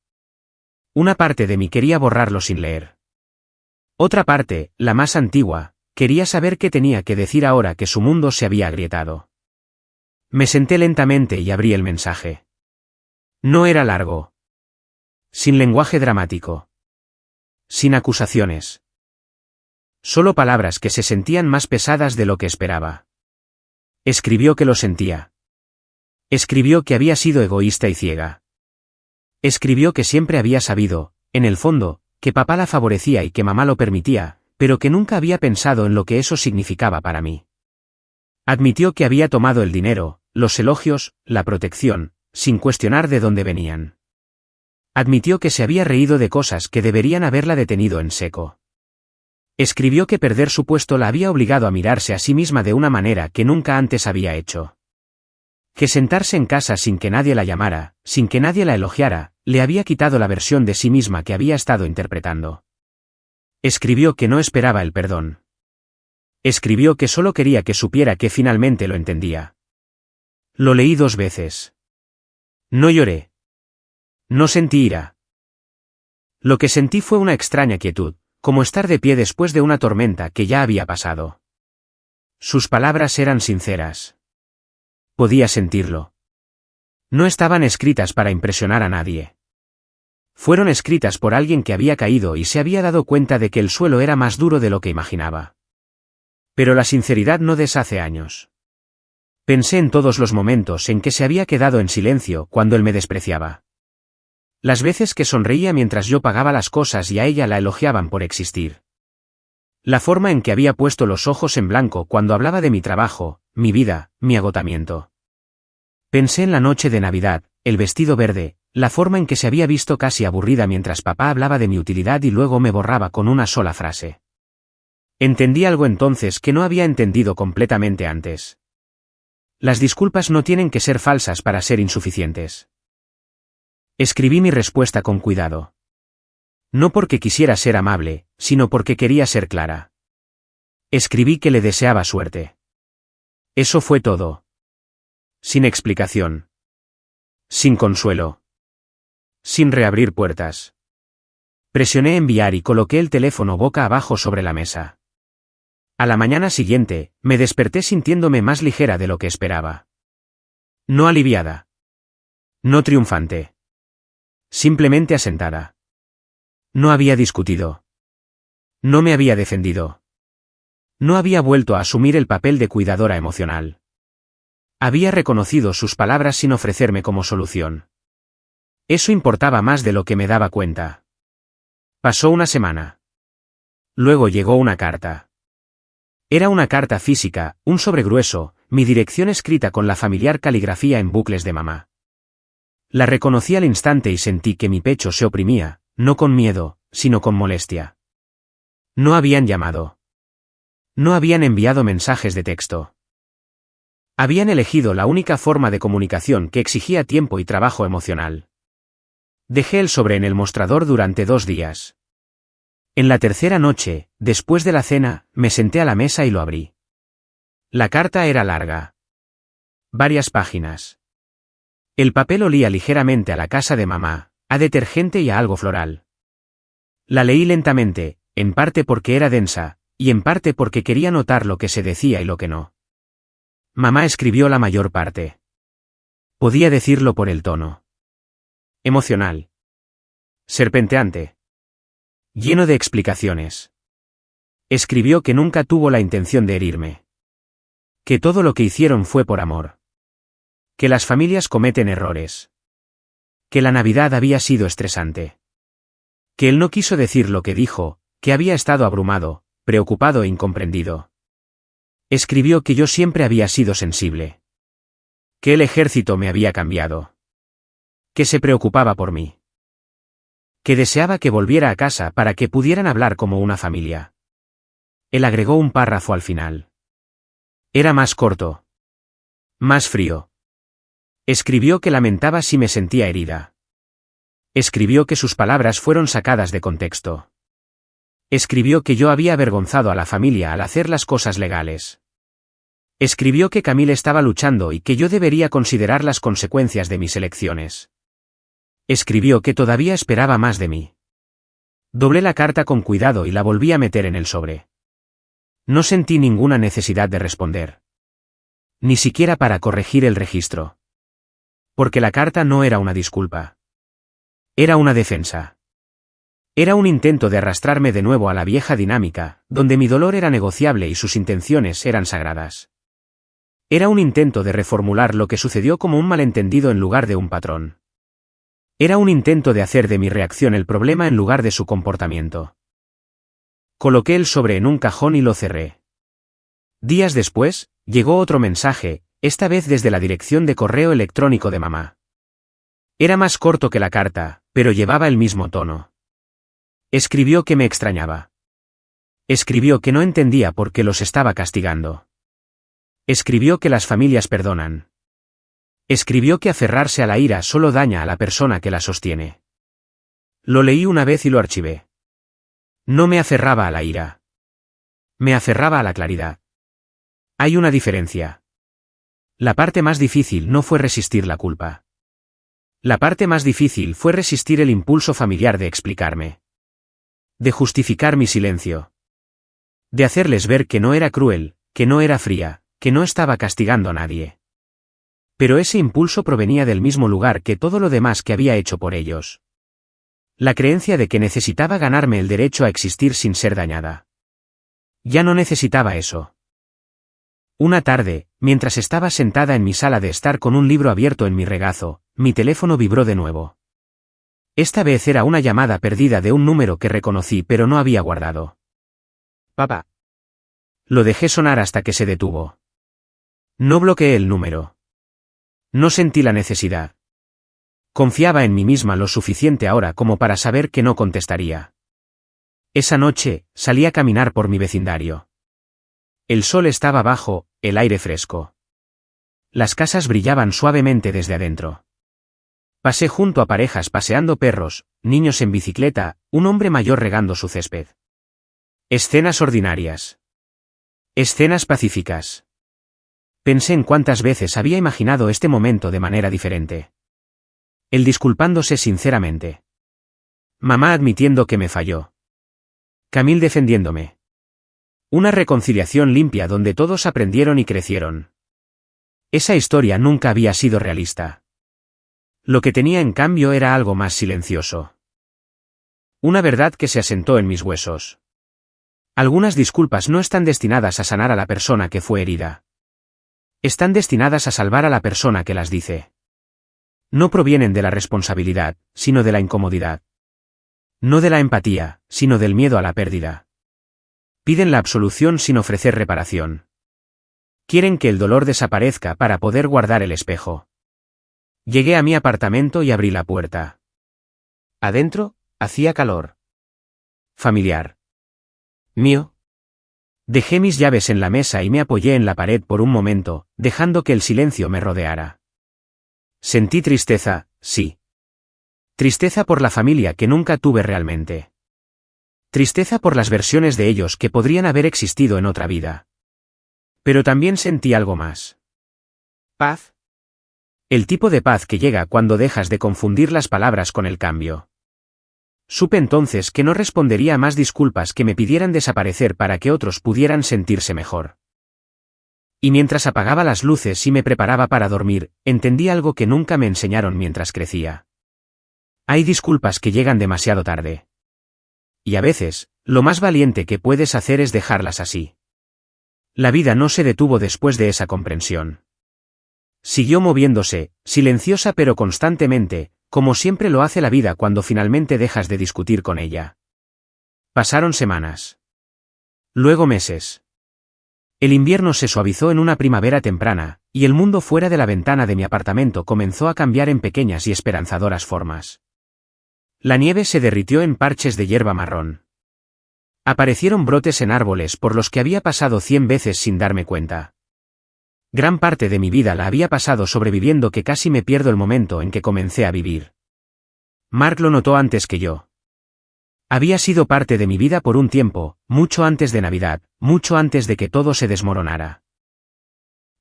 Una parte de mí quería borrarlo sin leer. Otra parte, la más antigua, Quería saber qué tenía que decir ahora que su mundo se había agrietado. Me senté lentamente y abrí el mensaje. No era largo. Sin lenguaje dramático. Sin acusaciones. Solo palabras que se sentían más pesadas de lo que esperaba. Escribió que lo sentía. Escribió que había sido egoísta y ciega. Escribió que siempre había sabido, en el fondo, que papá la favorecía y que mamá lo permitía, pero que nunca había pensado en lo que eso significaba para mí. Admitió que había tomado el dinero, los elogios, la protección, sin cuestionar de dónde venían. Admitió que se había reído de cosas que deberían haberla detenido en seco. Escribió que perder su puesto la había obligado a mirarse a sí misma de una manera que nunca antes había hecho. Que sentarse en casa sin que nadie la llamara, sin que nadie la elogiara, le había quitado la versión de sí misma que había estado interpretando. Escribió que no esperaba el perdón. Escribió que solo quería que supiera que finalmente lo entendía. Lo leí 2 veces. No lloré. No sentí ira. Lo que sentí fue una extraña quietud, como estar de pie después de una tormenta que ya había pasado. Sus palabras eran sinceras. Podía sentirlo. No estaban escritas para impresionar a nadie. Fueron escritas por alguien que había caído y se había dado cuenta de que el suelo era más duro de lo que imaginaba. Pero la sinceridad no deshace años. Pensé en todos los momentos en que se había quedado en silencio cuando él me despreciaba. Las veces que sonreía mientras yo pagaba las cosas y a ella la elogiaban por existir. La forma en que había puesto los ojos en blanco cuando hablaba de mi trabajo, mi vida, mi agotamiento. Pensé en la noche de Navidad, el vestido verde, la forma en que se había visto casi aburrida mientras papá hablaba de mi utilidad y luego me borraba con una sola frase. Entendí algo entonces que no había entendido completamente antes. Las disculpas no tienen que ser falsas para ser insuficientes. Escribí mi respuesta con cuidado. No porque quisiera ser amable, sino porque quería ser clara. Escribí que le deseaba suerte. Eso fue todo. Sin explicación. Sin consuelo. Sin reabrir puertas. Presioné enviar y coloqué el teléfono boca abajo sobre la mesa. A la mañana siguiente, me desperté sintiéndome más ligera de lo que esperaba. No aliviada. No triunfante. Simplemente asentada. No había discutido. No me había defendido. No había vuelto a asumir el papel de cuidadora emocional. Había reconocido sus palabras sin ofrecerme como solución. Eso importaba más de lo que me daba cuenta. Pasó una semana. Luego llegó una carta. Era una carta física, un sobre grueso, mi dirección escrita con la familiar caligrafía en bucles de mamá. La reconocí al instante y sentí que mi pecho se oprimía, no con miedo, sino con molestia. No habían llamado. No habían enviado mensajes de texto. Habían elegido la única forma de comunicación que exigía tiempo y trabajo emocional. Dejé el sobre en el mostrador durante 2 días. En la tercera noche, después de la cena, me senté a la mesa y lo abrí. La carta era larga. Varias páginas. El papel olía ligeramente a la casa de mamá, a detergente y a algo floral. La leí lentamente, en parte porque era densa, y en parte porque quería notar lo que se decía y lo que no. Mamá escribió la mayor parte. Podía decirlo por el tono. Emocional. Serpenteante. Lleno de explicaciones. Escribió que nunca tuvo la intención de herirme. Que todo lo que hicieron fue por amor. Que las familias cometen errores. Que la Navidad había sido estresante. Que él no quiso decir lo que dijo, que había estado abrumado, preocupado e incomprendido. Escribió que yo siempre había sido sensible. Que el ejército me había cambiado. Que se preocupaba por mí. Que deseaba que volviera a casa para que pudieran hablar como una familia. Él agregó un párrafo al final. Era más corto. Más frío. Escribió que lamentaba si me sentía herida. Escribió que sus palabras fueron sacadas de contexto. Escribió que yo había avergonzado a la familia al hacer las cosas legales. Escribió que Camille estaba luchando y que yo debería considerar las consecuencias de mis elecciones. Escribió que todavía esperaba más de mí. Doblé la carta con cuidado y la volví a meter en el sobre. No sentí ninguna necesidad de responder. Ni siquiera para corregir el registro. Porque la carta no era una disculpa. Era una defensa. Era un intento de arrastrarme de nuevo a la vieja dinámica, donde mi dolor era negociable y sus intenciones eran sagradas. Era un intento de reformular lo que sucedió como un malentendido en lugar de un patrón. Era un intento de hacer de mi reacción el problema en lugar de su comportamiento. Coloqué el sobre en un cajón y lo cerré. Días después, llegó otro mensaje, esta vez desde la dirección de correo electrónico de mamá. Era más corto que la carta, pero llevaba el mismo tono. Escribió que me extrañaba. Escribió que no entendía por qué los estaba castigando. Escribió que las familias perdonan. Escribió que aferrarse a la ira solo daña a la persona que la sostiene. Lo leí una vez y lo archivé. No me aferraba a la ira. Me aferraba a la claridad. Hay una diferencia. La parte más difícil no fue resistir la culpa. La parte más difícil fue resistir el impulso familiar de explicarme. De justificar mi silencio. De hacerles ver que no era cruel, que no era fría, que no estaba castigando a nadie. Pero ese impulso provenía del mismo lugar que todo lo demás que había hecho por ellos. La creencia de que necesitaba ganarme el derecho a existir sin ser dañada. Ya no necesitaba eso. Una tarde, mientras estaba sentada en mi sala de estar con un libro abierto en mi regazo, mi teléfono vibró de nuevo. Esta vez era una llamada perdida de un número que reconocí pero no había guardado. Papá. Lo dejé sonar hasta que se detuvo. No bloqueé el número. No sentí la necesidad. Confiaba en mí misma lo suficiente ahora como para saber que no contestaría. Esa noche, salí a caminar por mi vecindario. El sol estaba bajo, el aire fresco. Las casas brillaban suavemente desde adentro. Pasé junto a parejas paseando perros, niños en bicicleta, un hombre mayor regando su césped. Escenas ordinarias. Escenas pacíficas. Pensé en cuántas veces había imaginado este momento de manera diferente. Él disculpándose sinceramente. Mamá admitiendo que me falló. Camille defendiéndome. Una reconciliación limpia donde todos aprendieron y crecieron. Esa historia nunca había sido realista. Lo que tenía en cambio era algo más silencioso. Una verdad que se asentó en mis huesos. Algunas disculpas no están destinadas a sanar a la persona que fue herida. Están destinadas a salvar a la persona que las dice. No provienen de la responsabilidad, sino de la incomodidad. No de la empatía, sino del miedo a la pérdida. Piden la absolución sin ofrecer reparación. Quieren que el dolor desaparezca para poder guardar el espejo. Llegué a mi apartamento y abrí la puerta. Adentro, hacía calor. Familiar. Mío. Dejé mis llaves en la mesa y me apoyé en la pared por un momento, dejando que el silencio me rodeara. Sentí tristeza, sí. Tristeza por la familia que nunca tuve realmente. Tristeza por las versiones de ellos que podrían haber existido en otra vida. Pero también sentí algo más. Paz. El tipo de paz que llega cuando dejas de confundir las palabras con el cambio. Supe entonces que no respondería a más disculpas que me pidieran desaparecer para que otros pudieran sentirse mejor. Y mientras apagaba las luces y me preparaba para dormir, entendí algo que nunca me enseñaron mientras crecía. Hay disculpas que llegan demasiado tarde. Y a veces, lo más valiente que puedes hacer es dejarlas así. La vida no se detuvo después de esa comprensión. Siguió moviéndose, silenciosa pero constantemente, como siempre lo hace la vida cuando finalmente dejas de discutir con ella. Pasaron semanas. Luego meses. El invierno se suavizó en una primavera temprana, y el mundo fuera de la ventana de mi apartamento comenzó a cambiar en pequeñas y esperanzadoras formas. La nieve se derritió en parches de hierba marrón. Aparecieron brotes en árboles por los que había pasado 100 veces sin darme cuenta. Gran parte de mi vida la había pasado sobreviviendo que casi me pierdo el momento en que comencé a vivir. Mark lo notó antes que yo. Había sido parte de mi vida por un tiempo, mucho antes de Navidad, mucho antes de que todo se desmoronara.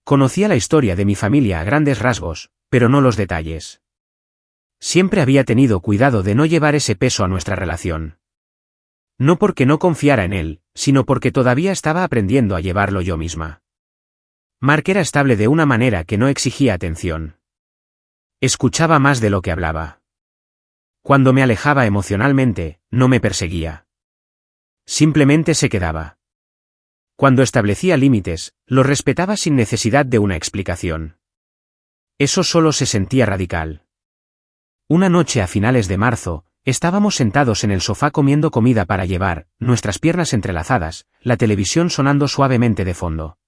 Conocía la historia de mi familia a grandes rasgos, pero no los detalles. Siempre había tenido cuidado de no llevar ese peso a nuestra relación. No porque no confiara en él, sino porque todavía estaba aprendiendo a llevarlo yo misma. Mark era estable de una manera que no exigía atención. Escuchaba más de lo que hablaba. Cuando me alejaba emocionalmente, no me perseguía. Simplemente se quedaba. Cuando establecía límites, los respetaba sin necesidad de una explicación. Eso solo se sentía radical. Una noche a finales de marzo, estábamos sentados en el sofá comiendo comida para llevar, nuestras piernas entrelazadas, la televisión sonando suavemente de fondo.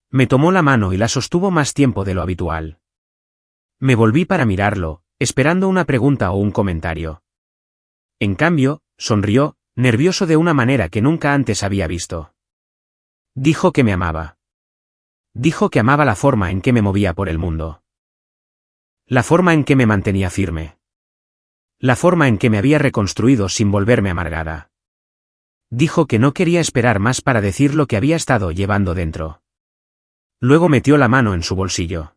Me tomó la mano y la sostuvo más tiempo de lo habitual. Me volví para mirarlo, esperando una pregunta o un comentario. En cambio, sonrió, nervioso de una manera que nunca antes había visto. Dijo que me amaba. Dijo que amaba la forma en que me movía por el mundo. La forma en que me mantenía firme. La forma en que me había reconstruido sin volverme amargada. Dijo que no quería esperar más para decir lo que había estado llevando dentro. Luego metió la mano en su bolsillo.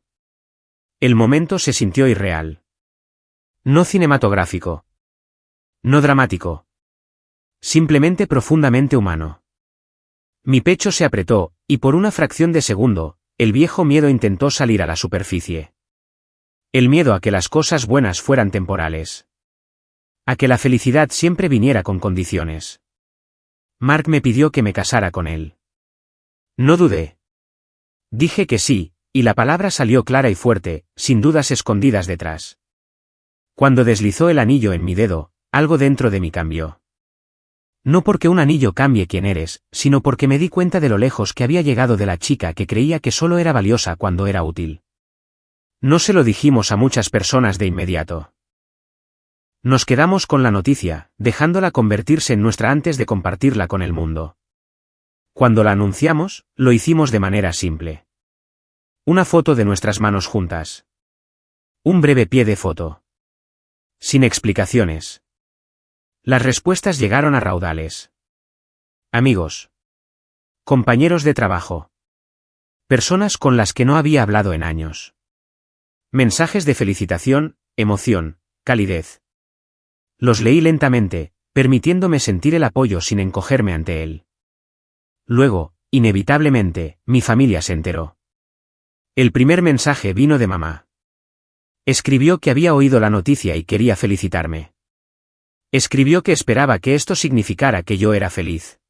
El momento se sintió irreal. No cinematográfico. No dramático. Simplemente profundamente humano. Mi pecho se apretó, y por una fracción de segundo, el viejo miedo intentó salir a la superficie. El miedo a que las cosas buenas fueran temporales. A que la felicidad siempre viniera con condiciones. Mark me pidió que me casara con él. No dudé. Dije que sí, y la palabra salió clara y fuerte, sin dudas escondidas detrás. Cuando deslizó el anillo en mi dedo, algo dentro de mí cambió. No porque un anillo cambie quién eres, sino porque me di cuenta de lo lejos que había llegado de la chica que creía que solo era valiosa cuando era útil. No se lo dijimos a muchas personas de inmediato. Nos quedamos con la noticia, dejándola convertirse en nuestra antes de compartirla con el mundo. Cuando la anunciamos, lo hicimos de manera simple. Una foto de nuestras manos juntas. Un breve pie de foto. Sin explicaciones. Las respuestas llegaron a raudales. Amigos. Compañeros de trabajo. Personas con las que no había hablado en años. Mensajes de felicitación, emoción, calidez. Los leí lentamente, permitiéndome sentir el apoyo sin encogerme ante él. Luego, inevitablemente, mi familia se enteró. El primer mensaje vino de mamá. Escribió que había oído la noticia y quería felicitarme. Escribió que esperaba que esto significara que yo era feliz.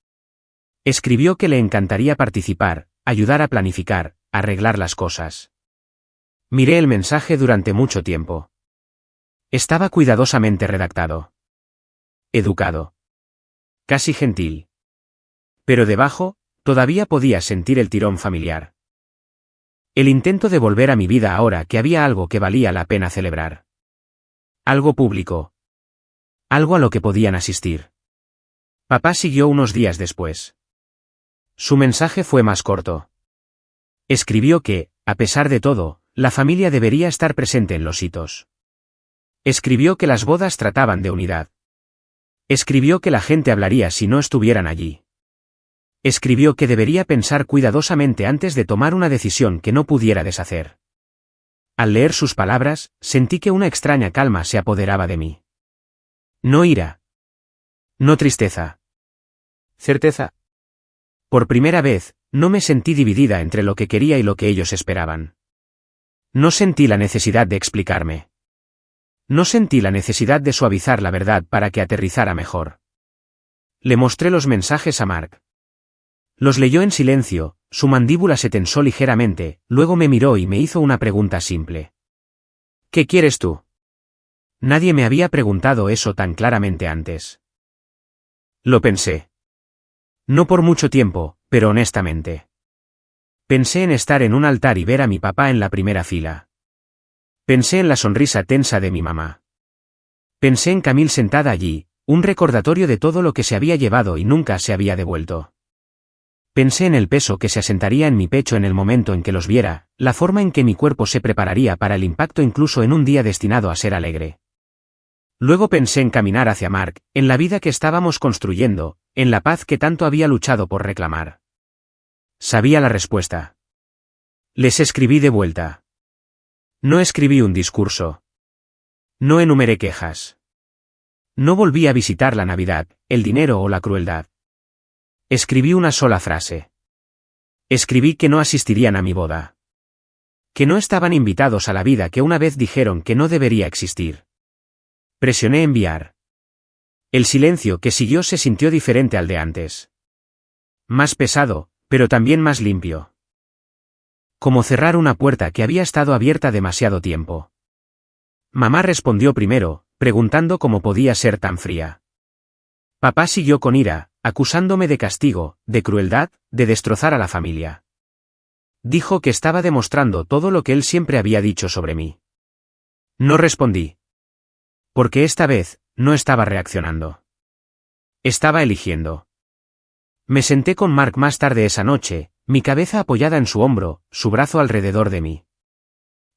Escribió que le encantaría participar, ayudar a planificar, arreglar las cosas. Miré el mensaje durante mucho tiempo. Estaba cuidadosamente redactado. Educado. Casi gentil. Pero debajo, todavía podía sentir el tirón familiar. El intento de volver a mi vida ahora que había algo que valía la pena celebrar. Algo público. Algo a lo que podían asistir. Papá siguió unos días después. Su mensaje fue más corto. Escribió que, a pesar de todo, la familia debería estar presente en los hitos. Escribió que las bodas trataban de unidad. Escribió que la gente hablaría si no estuvieran allí. Escribió que debería pensar cuidadosamente antes de tomar una decisión que no pudiera deshacer. Al leer sus palabras, sentí que una extraña calma se apoderaba de mí. No ira. No tristeza. Certeza. Por primera vez, no me sentí dividida entre lo que quería y lo que ellos esperaban. No sentí la necesidad de explicarme. No sentí la necesidad de suavizar la verdad para que aterrizara mejor. Le mostré los mensajes a Mark. Los leyó en silencio, su mandíbula se tensó ligeramente, luego me miró y me hizo una pregunta simple. ¿Qué quieres tú? Nadie me había preguntado eso tan claramente antes. Lo pensé. No por mucho tiempo, pero honestamente. Pensé en estar en un altar y ver a mi papá en la primera fila. Pensé en la sonrisa tensa de mi mamá. Pensé en Camille sentada allí, un recordatorio de todo lo que se había llevado y nunca se había devuelto. Pensé en el peso que se asentaría en mi pecho en el momento en que los viera, la forma en que mi cuerpo se prepararía para el impacto incluso en un día destinado a ser alegre. Luego pensé en caminar hacia Mark, en la vida que estábamos construyendo, en la paz que tanto había luchado por reclamar. Sabía la respuesta. Les escribí de vuelta. No escribí un discurso. No enumeré quejas. No volví a visitar la Navidad, el dinero o la crueldad. Escribí una sola frase. Escribí que no asistirían a mi boda. Que no estaban invitados a la vida que una vez dijeron que no debería existir. Presioné enviar. El silencio que siguió se sintió diferente al de antes. Más pesado, pero también más limpio. Como cerrar una puerta que había estado abierta demasiado tiempo. Mamá respondió primero, preguntando cómo podía ser tan fría. Papá siguió con ira, acusándome de castigo, de crueldad, de destrozar a la familia. Dijo que estaba demostrando todo lo que él siempre había dicho sobre mí. No respondí. Porque esta vez, no estaba reaccionando. Estaba eligiendo. Me senté con Mark más tarde esa noche, mi cabeza apoyada en su hombro, su brazo alrededor de mí.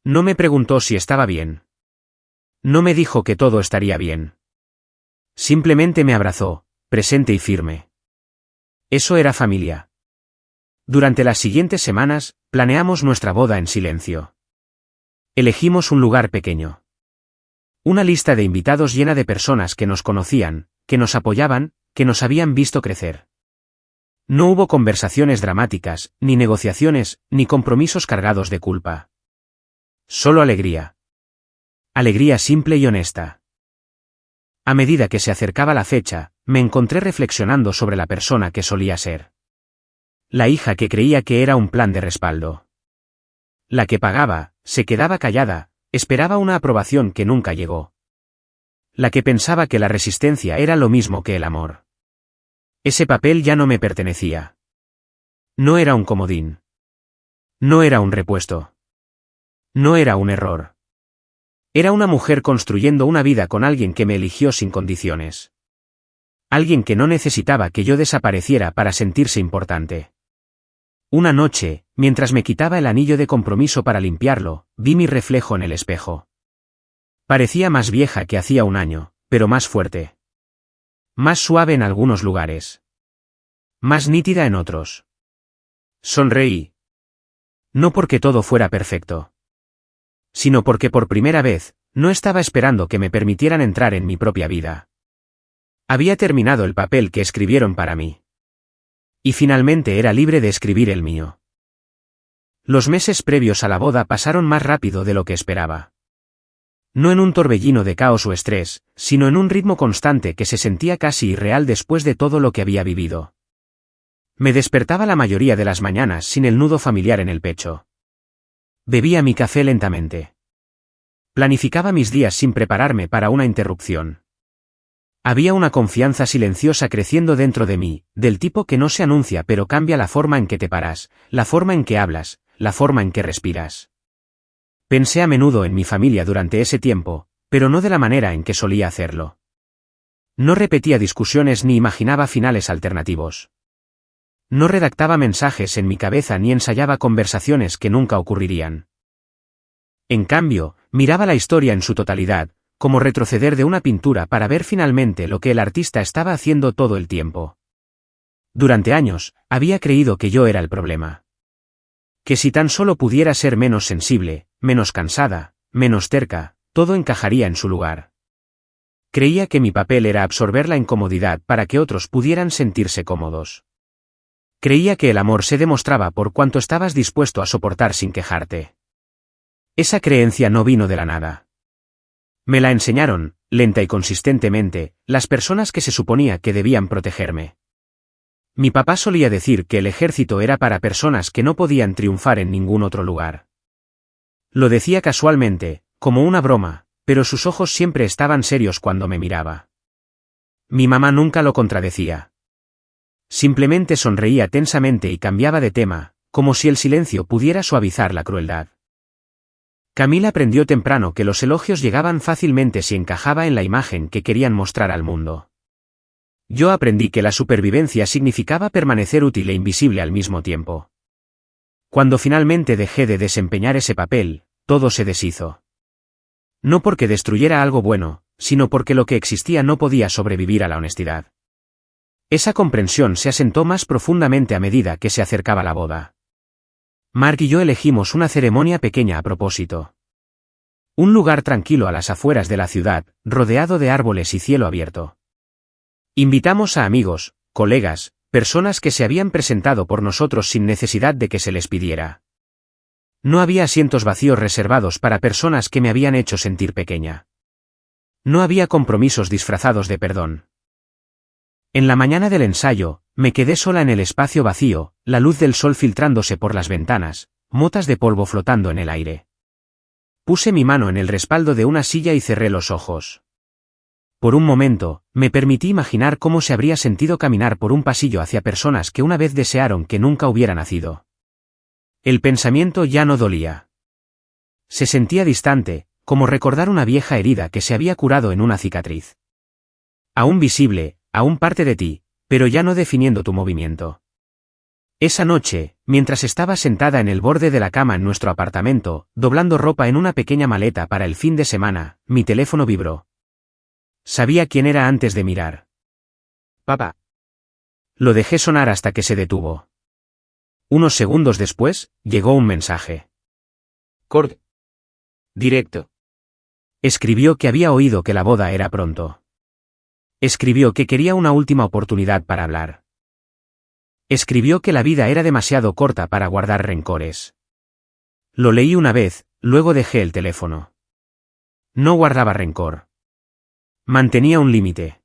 No me preguntó si estaba bien. No me dijo que todo estaría bien. Simplemente me abrazó, presente y firme. Eso era familia. Durante las siguientes semanas, planeamos nuestra boda en silencio. Elegimos un lugar pequeño. Una lista de invitados llena de personas que nos conocían, que nos apoyaban, que nos habían visto crecer. No hubo conversaciones dramáticas, ni negociaciones, ni compromisos cargados de culpa. Solo alegría. Alegría simple y honesta. A medida que se acercaba la fecha, me encontré reflexionando sobre la persona que solía ser. La hija que creía que era un plan de respaldo. La que pagaba, se quedaba callada, esperaba una aprobación que nunca llegó. La que pensaba que la resistencia era lo mismo que el amor. Ese papel ya no me pertenecía. No era un comodín. No era un repuesto. No era un error. Era una mujer construyendo una vida con alguien que me eligió sin condiciones. Alguien que no necesitaba que yo desapareciera para sentirse importante. Una noche, mientras me quitaba el anillo de compromiso para limpiarlo, vi mi reflejo en el espejo. Parecía más vieja que hacía un año, pero más fuerte. Más suave en algunos lugares. Más nítida en otros. Sonreí. No porque todo fuera perfecto. Sino porque por primera vez, no estaba esperando que me permitieran entrar en mi propia vida. Había terminado el papel que escribieron para mí. Y finalmente era libre de escribir el mío. Los meses previos a la boda pasaron más rápido de lo que esperaba. No en un torbellino de caos o estrés, sino en un ritmo constante que se sentía casi irreal después de todo lo que había vivido. Me despertaba la mayoría de las mañanas sin el nudo familiar en el pecho. Bebía mi café lentamente. Planificaba mis días sin prepararme para una interrupción. Había una confianza silenciosa creciendo dentro de mí, del tipo que no se anuncia pero cambia la forma en que te paras, la forma en que hablas, la forma en que respiras. Pensé a menudo en mi familia durante ese tiempo, pero no de la manera en que solía hacerlo. No repetía discusiones ni imaginaba finales alternativos. No redactaba mensajes en mi cabeza ni ensayaba conversaciones que nunca ocurrirían. En cambio, miraba la historia en su totalidad, como retroceder de una pintura para ver finalmente lo que el artista estaba haciendo todo el tiempo. Durante años, había creído que yo era el problema. Que si tan solo pudiera ser menos sensible, menos cansada, menos terca, todo encajaría en su lugar. Creía que mi papel era absorber la incomodidad para que otros pudieran sentirse cómodos. Creía que el amor se demostraba por cuánto estabas dispuesto a soportar sin quejarte. Esa creencia no vino de la nada. Me la enseñaron, lenta y consistentemente, las personas que se suponía que debían protegerme. Mi papá solía decir que el ejército era para personas que no podían triunfar en ningún otro lugar. Lo decía casualmente, como una broma, pero sus ojos siempre estaban serios cuando me miraba. Mi mamá nunca lo contradecía. Simplemente sonreía tensamente y cambiaba de tema, como si el silencio pudiera suavizar la crueldad. Camila aprendió temprano que los elogios llegaban fácilmente si encajaba en la imagen que querían mostrar al mundo. Yo aprendí que la supervivencia significaba permanecer útil e invisible al mismo tiempo. Cuando finalmente dejé de desempeñar ese papel, todo se deshizo. No porque destruyera algo bueno, sino porque lo que existía no podía sobrevivir a la honestidad. Esa comprensión se asentó más profundamente a medida que se acercaba la boda. Mark y yo elegimos una ceremonia pequeña a propósito. Un lugar tranquilo a las afueras de la ciudad, rodeado de árboles y cielo abierto. Invitamos a amigos, colegas, personas que se habían presentado por nosotros sin necesidad de que se les pidiera. No había asientos vacíos reservados para personas que me habían hecho sentir pequeña. No había compromisos disfrazados de perdón. En la mañana del ensayo, me quedé sola en el espacio vacío, la luz del sol filtrándose por las ventanas, motas de polvo flotando en el aire. Puse mi mano en el respaldo de una silla y cerré los ojos. Por un momento, me permití imaginar cómo se habría sentido caminar por un pasillo hacia personas que una vez desearon que nunca hubiera nacido. El pensamiento ya no dolía. Se sentía distante, como recordar una vieja herida que se había curado en una cicatriz. Aún visible, aún parte de ti, pero ya no definiendo tu movimiento. Esa noche, mientras estaba sentada en el borde de la cama en nuestro apartamento, doblando ropa en una pequeña maleta para el fin de semana, mi teléfono vibró. Sabía quién era antes de mirar. Papá. Lo dejé sonar hasta que se detuvo. Unos segundos después, llegó un mensaje. Cord. Directo. Escribió que había oído que la boda era pronto. Escribió que quería una última oportunidad para hablar. Escribió que la vida era demasiado corta para guardar rencores. Lo leí una vez, luego dejé el teléfono. No guardaba rencor. Mantenía un límite.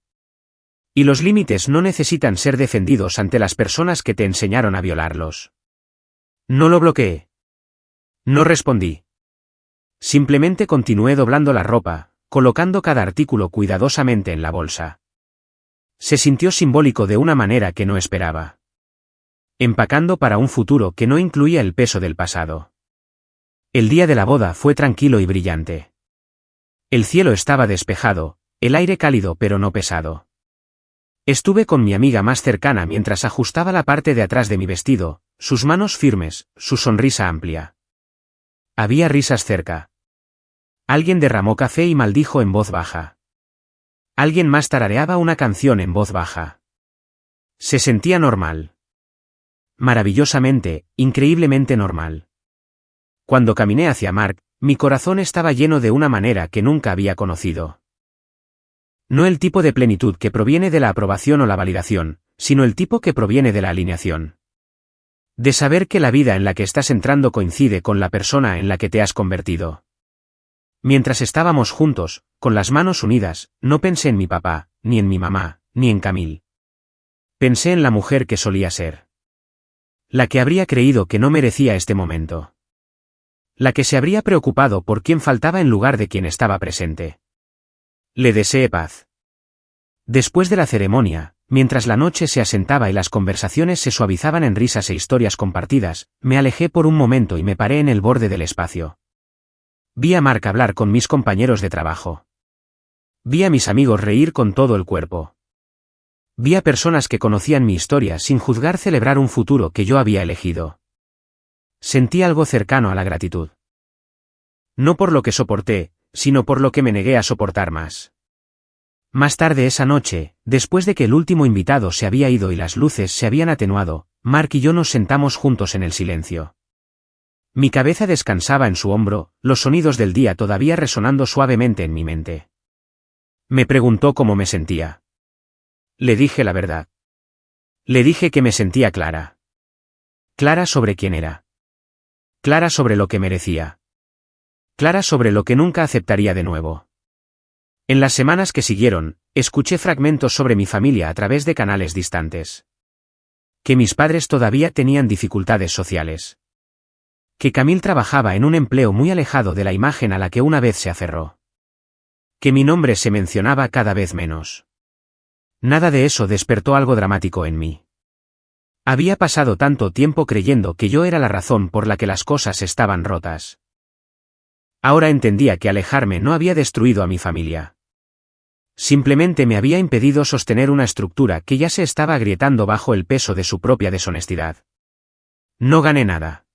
Y los límites no necesitan ser defendidos ante las personas que te enseñaron a violarlos. No lo bloqueé. No respondí. Simplemente continué doblando la ropa, colocando cada artículo cuidadosamente en la bolsa. Se sintió simbólico de una manera que no esperaba. Empacando para un futuro que no incluía el peso del pasado. El día de la boda fue tranquilo y brillante. El cielo estaba despejado, el aire cálido pero no pesado. Estuve con mi amiga más cercana mientras ajustaba la parte de atrás de mi vestido, sus manos firmes, su sonrisa amplia. Había risas cerca. Alguien derramó café y maldijo en voz baja. Alguien más tarareaba una canción en voz baja. Se sentía normal. Maravillosamente, increíblemente normal. Cuando caminé hacia Mark, mi corazón estaba lleno de una manera que nunca había conocido. No el tipo de plenitud que proviene de la aprobación o la validación, sino el tipo que proviene de la alineación. De saber que la vida en la que estás entrando coincide con la persona en la que te has convertido. Mientras estábamos juntos, con las manos unidas, no pensé en mi papá, ni en mi mamá, ni en Camille. Pensé en la mujer que solía ser. La que habría creído que no merecía este momento. La que se habría preocupado por quién faltaba en lugar de quien estaba presente. Le deseé paz. Después de la ceremonia, mientras la noche se asentaba y las conversaciones se suavizaban en risas e historias compartidas, me alejé por un momento y me paré en el borde del espacio. Vi a Mark hablar con mis compañeros de trabajo. Vi a mis amigos reír con todo el cuerpo. Vi a personas que conocían mi historia sin juzgar celebrar un futuro que yo había elegido. Sentí algo cercano a la gratitud. No por lo que soporté, sino por lo que me negué a soportar más. Más tarde esa noche, después de que el último invitado se había ido y las luces se habían atenuado, Mark y yo nos sentamos juntos en el silencio. Mi cabeza descansaba en su hombro, los sonidos del día todavía resonando suavemente en mi mente. Me preguntó cómo me sentía. Le dije la verdad. Le dije que me sentía clara. Clara sobre quién era. Clara sobre lo que merecía. Clara sobre lo que nunca aceptaría de nuevo. En las semanas que siguieron, escuché fragmentos sobre mi familia a través de canales distantes. Que mis padres todavía tenían dificultades sociales. Que Camille trabajaba en un empleo muy alejado de la imagen a la que una vez se aferró. Que mi nombre se mencionaba cada vez menos. Nada de eso despertó algo dramático en mí. Había pasado tanto tiempo creyendo que yo era la razón por la que las cosas estaban rotas. Ahora entendía que alejarme no había destruido a mi familia. Simplemente me había impedido sostener una estructura que ya se estaba agrietando bajo el peso de su propia deshonestidad. No gané nada.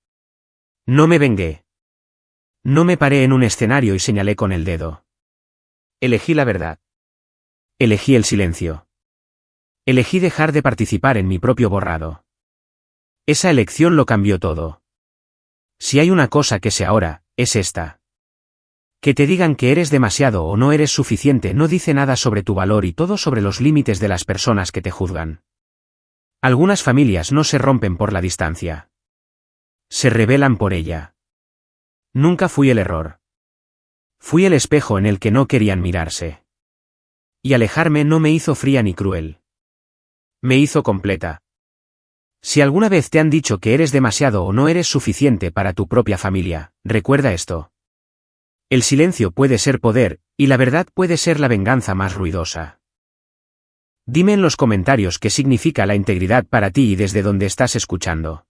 No me vengué. No me paré en un escenario y señalé con el dedo. Elegí la verdad. Elegí el silencio. Elegí dejar de participar en mi propio borrado. Esa elección lo cambió todo. Si hay una cosa que sé ahora, es esta. Que te digan que eres demasiado o no eres suficiente no dice nada sobre tu valor y todo sobre los límites de las personas que te juzgan. Algunas familias no se rompen por la distancia. Se rebelan por ella. Nunca fui el error. Fui el espejo en el que no querían mirarse. Y alejarme no me hizo fría ni cruel. Me hizo completa. Si alguna vez te han dicho que eres demasiado o no eres suficiente para tu propia familia, recuerda esto. El silencio puede ser poder, y la verdad puede ser la venganza más ruidosa. Dime en los comentarios qué significa la integridad para ti y desde dónde estás escuchando.